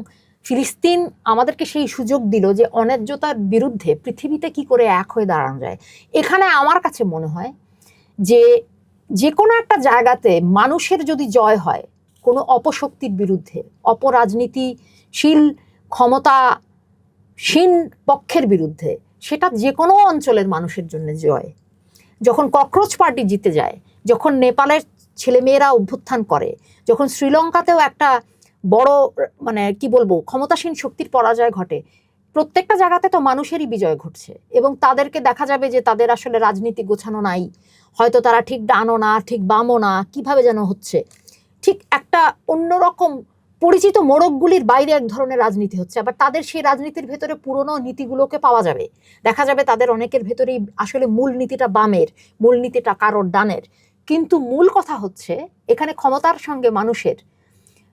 ফিলিস্তিন আমাদেরকে সেই সুযোগ দিল যে অন্যায্যতার বিরুদ্ধে পৃথিবীতে কি করে এক হয়ে দাঁড়ানো যায়। এখানে আমার কাছে মনে হয় যে কোনো একটা জায়গাতে মানুষের যদি জয় হয় কোনো অপশক্তির বিরুদ্ধে, অপরাজনীতিশীল ক্ষমতাসীন পক্ষের বিরুদ্ধে, সেটা যে কোনো অঞ্চলের মানুষের জন্য জয়। যখন ককরোচ পার্টি জিতে যায়, যখন নেপালের ছেলেমেয়েরা অভ্যুত্থান করে, যখন শ্রীলঙ্কাতেও একটা বড় মানে কি বলবো ক্ষমতাসীন শক্তির পরাজয় ঘটে, প্রত্যেকটা জায়গাতে তো মানুষেরই বিজয় ঘটছে, এবং তাদেরকে দেখা যাবে যে তাদের আসলে রাজনীতি গোছানো নাই, হয়তো তারা ঠিক ডানও না, ঠিক বামও না, কিভাবে যেন হচ্ছে, ঠিক একটা অন্যরকম পরিচিত মোড়কগুলির বাইরে এক ধরনের রাজনীতি হচ্ছে। আবার তাদের সেই রাজনীতির ভেতরে পুরনো নীতিগুলোকে পাওয়া যাবে, দেখা যাবে তাদের অনেকের ভেতরেই আসলে মূল নীতিটা বামের, মূল নীতিটা কারোর ডানের। কিন্তু মূল কথা হচ্ছে এখানে ক্ষমতার সঙ্গে মানুষের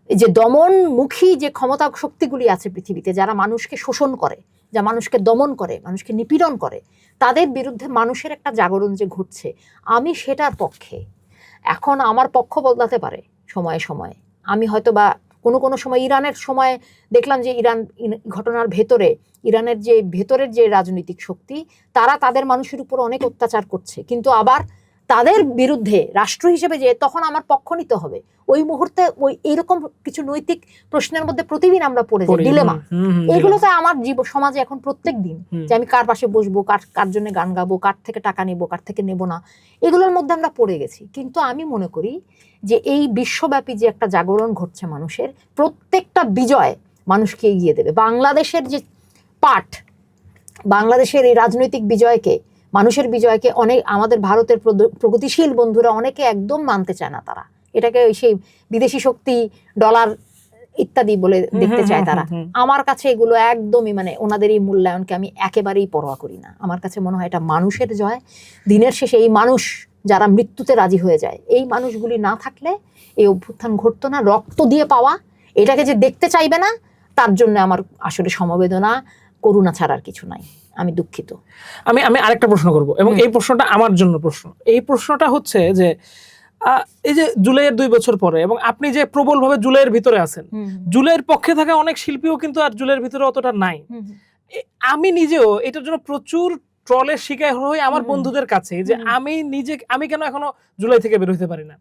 যে দমনমুখী যে ক্ষমতা শক্তিগুলি আছে পৃথিবীতে, যারা মানুষকে শোষণ করে, যা মানুষকে দমন করে, মানুষকে নিপীড়ন করে, তাদের বিরুদ্ধে মানুষের একটা জাগরণ যে ঘটছে, আমি সেটার পক্ষে। এখন আমার পক্ষ বদলাতে পারে সময়ে সময়ে, আমি হয়তো বা কোনো সময় ইরানের সময় দেখলাম যে ইরান ঘটনার ভেতরে, ইরানের যে ভেতরের যে রাজনৈতিক শক্তি, তারা তাদের মানুষের উপর অনেক অত্যাচার করছে, কিন্তু আবার তাদের বিরুদ্ধে রাষ্ট্র হিসেবে যে তখন আমার পক্ষ নিতে হবে, ওই মুহূর্তে ওই এইরকম কিছু নৈতিক প্রশ্নের মধ্যে প্রতিদিন আমরা পড়ে যাই, ডিলেমা। এগুলো তো আমার সমাজে এখন প্রত্যেক দিন, যে আমি কার পাশে বসবো, কার জন্য গান গাবো, কার থেকে টাকা নেবো, কার থেকে নেবো না, এগুলোর মধ্যে আমরা পড়ে গেছি। কিন্তু আমি মনে করি যে এই বিশ্বব্যাপী যে একটা জাগরণ ঘটছে মানুষের, প্রত্যেকটা বিজয় মানুষকে এগিয়ে দেবে। বাংলাদেশের যে পাঠ, বাংলাদেশের এই রাজনৈতিক বিজয়কে, মানুষের বিজয়কে অনেক আমাদের ভারতের প্রগতিশীল বন্ধুরা অনেকে একদম মানতে চায় না, তারা এটাকে সেই বিদেশি শক্তি, ডলার ইত্যাদি বলে দেখতে চায় তারা। আমার কাছে এগুলো একদমই মানে ওনাদের এই মূল্যায়নকে আমি একেবারেই পরোয়া করি না। আমার কাছে মনে হয় এটা মানুষের জয়। দিনের শেষে এই মানুষ যারা মৃত্যুতে রাজি হয়ে যায়, এই মানুষগুলি না থাকলে এই অভ্যুত্থান ঘটতো না। রক্ত দিয়ে পাওয়া এটাকে যে দেখতে চাইবে না, তার জন্য আমার আসলে সমবেদনা, করুণা ছাড়ার কিছু নাই। আমি দুঃখিত। আমি আরেকটা প্রশ্ন করব, এবং এই প্রশ্নটা আমার জন্য প্রশ্ন। এই প্রশ্নটা হচ্ছে যে এই যে জুলাইয়ের 2 বছর পরে, এবং আপনি যে প্রবলভাবে জুলাইয়ের ভিতরে আছেন, জুলাইয়ের পক্ষে থাকা অনেক শিল্পীও কিন্তু আর জুলাইয়ের ভিতরে অতটা নাই। আমি নিজেও এটার জন্য প্রচুর ট্রলের শিকার হই আমার হুম। বন্ধুদের কাছে, যে হুম। আমি কেন এখনো জুলাই থেকে বের হতে পারি না।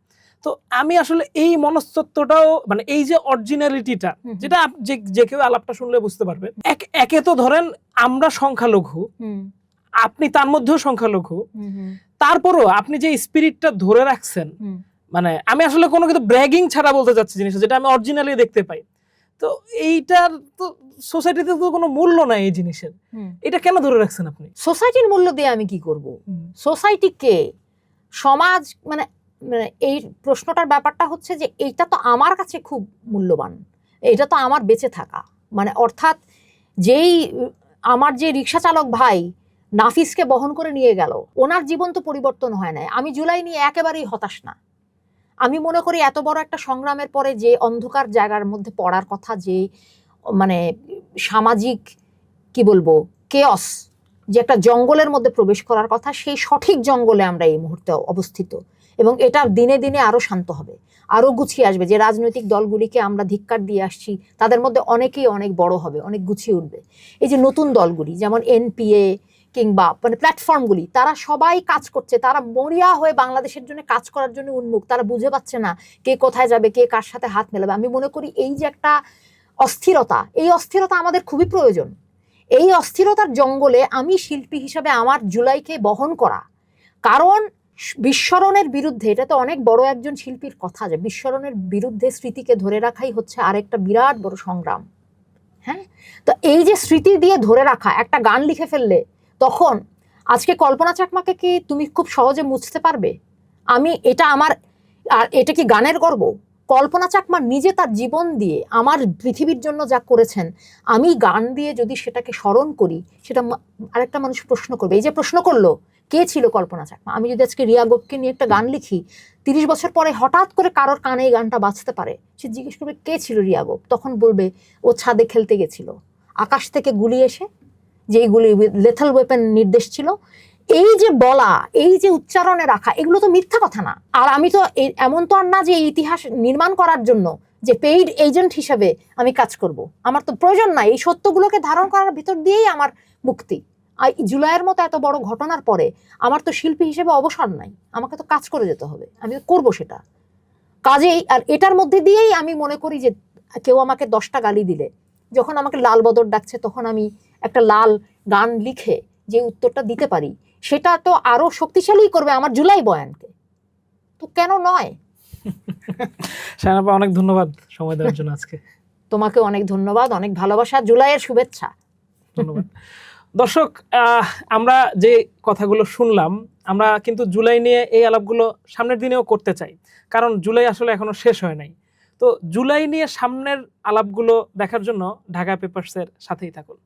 তো আমি আসলে এই মনস্তত্ত্বটাও, মানে এই যে অরিজিনালিটিটা, হুম। যেটা যে কেউ আলাপটা শুনলে বুঝতে পারবে। একে তো ধরেন আমরা সংখ্যালঘু, হুম। আপনি তার মধ্যেও সংখ্যালঘু, হুম। হুম। তারপরও আপনি যে স্পিরিটটা ধরে রাখছেন, হুম। মানে আমি আসলে কোনো কিছু ব্র্যাগিং ছাড়া বলতে চাচ্ছি জিনিসটা, যেটা আমি অরিজিনালি দেখতে পাই। তো এইটার তো সোসাইটিতে তো কোনো মূল্য নাই এই জিনিসের, হুম। এটা কেন ধরে রাখছেন আপনি? সোসাইটির মূল্য দিয়ে আমি কি করব? সোসাইটিকে, সমাজ, মানে মানে এই প্রশ্নটার ব্যাপারটা হচ্ছে যে এইটা তো আমার কাছে খুব মূল্যবান, এটা তো আমার বেঁচে থাকা, মানে অর্থাৎ যেই আমার যে রিক্সা চালক ভাই নাফিসকে বহন করে নিয়ে গেল, ওনার জীবন তো পরিবর্তন হয় নাই। আমি জুলাই নিয়ে একেবারেই হতাশ না। আমি মনে করি এত বড় একটা সংগ্রামের পরে যে অন্ধকার জায়গার মধ্যে পড়ার কথা, যে মানে সামাজিক কি বলবো কেয়স, যে একটা জঙ্গলের মধ্যে প্রবেশ করার কথা, সেই সঠিক জঙ্গলে আমরা এই মুহূর্তে অবস্থিত। এবং এটা দিনে দিনে আরো শান্ত হবে, আরো গুছিয়ে আসবে। যে রাজনৈতিক দলগুলিকে আমরা ধিক্কার দিয়ে আসছি, তাদের মধ্যে অনেকেই অনেক বড় হবে, অনেক গুছিয়ে উঠবে। এই যে নতুন দলগুলি যেমন এনপিএ কিংবা মানে প্ল্যাটফর্মগুলি, তারা সবাই কাজ করছে, তারা মরিয়া হয়ে বাংলাদেশের জন্য কাজ করার জন্য উন্মুখ। তারা বুঝে পাচ্ছে না কে কোথায় যাবে, কে কার সাথে হাত মেলাবে। আমি মনে করি এই যে একটা অস্থিরতা, এই অস্থিরতা আমাদের খুবই প্রয়োজন। এই অস্থিরতার জঙ্গলে আমি শিল্পী হিসাবে আমার জুলাইকে বহন করা, কারণ বিস্মরণের বিরুদ্ধে, এটা তো অনেক বড় একজন শিল্পীর কথা, যে বিস্মরণের বিরুদ্ধে স্মৃতিকে ধরে রাখাই হচ্ছে আরেকটা বিরাট বড় সংগ্রাম। হ্যাঁ, তো এই যে স্মৃতি দিয়ে ধরে রাখা, একটা গান লিখে ফেললে তখন আজকে কল্পনা চাকমাকে কি তুমি খুব সহজে মুছতে পারবে? আমি এটা আমার, আর এটা কি গানের গর্ব? কল্পনা চাকমা নিজে তার জীবন দিয়ে আমার পৃথিবীর জন্য যা করেছেন, আমি গান দিয়ে যদি সেটাকে স্মরণ করি, সেটা আরেকটা মানুষ প্রশ্ন করবে। এই যে প্রশ্ন করলো কে ছিল কল্পনা চাকমা, আমি যদি আজকে রিয়া গোপকে নিয়ে একটা গান লিখি, 30 বছর পরে হঠাৎ করে কারোর কানে এই গানটা বাজতে পারে, সে জিজ্ঞেস করবে কে ছিল রিয়া গোপ, তখন বলবে ও ছাদে খেলতে গেছিল, আকাশ থেকে গুলি এসে, যেই গুলি লেথাল ওয়েপন নির্দেশ ছিল। এই যে বলা, এই যে উচ্চারণে রাখা, এগুলো তো মিথ্যা কথা না। আর আমি তো এমন তো আর না যে এই ইতিহাস নির্মাণ করার জন্য যে পেইড এজেন্ট হিসেবে আমি কাজ করব। আমার তো প্রয়োজন নাই, এই সত্যগুলোকে ধারণ করার ভিতর দিয়েই আমার মুক্তি। আর জুলাইয়ের মতো এত বড় ঘটনার পরে আমার তো শিল্পী হিসেবে অবসর নাই, আমাকে তো কাজ করে যেতে হবে, আমি করবো সেটা কাজেই। আর এটার মধ্যে দিয়েই আমি মনে করি যে কেউ আমাকে 10টা গালি দিলে, যখন আমাকে লাল বদর ডাকছে, তখন আমি একটা লাল গান লিখে যে উত্তরটা দিতে পারি, সেটা তো আরো শক্তিশালী করবে আমার জুলাই বয়ানকে। তো কেন নয়? শায়নাপা, অনেক ধন্যবাদ সময় দেওয়ার জন্য আজকে। তোমাকে অনেক ধন্যবাদ, অনেক ভালোবাসা, জুলাইয়ের শুভেচ্ছা। ধন্যবাদ। দর্শক, আমরা যে কথাগুলো শুনলাম, আমরা কিন্তু জুলাই নিয়ে এই আলাপগুলো সামনের দিনেও করতে চাই, কারণ জুলাই আসলে এখনো শেষ হয় নাই। তো জুলাই নিয়ে সামনের আলাপগুলো দেখার জন্য ঢাকা পেপারসের সাথেই থাকুন।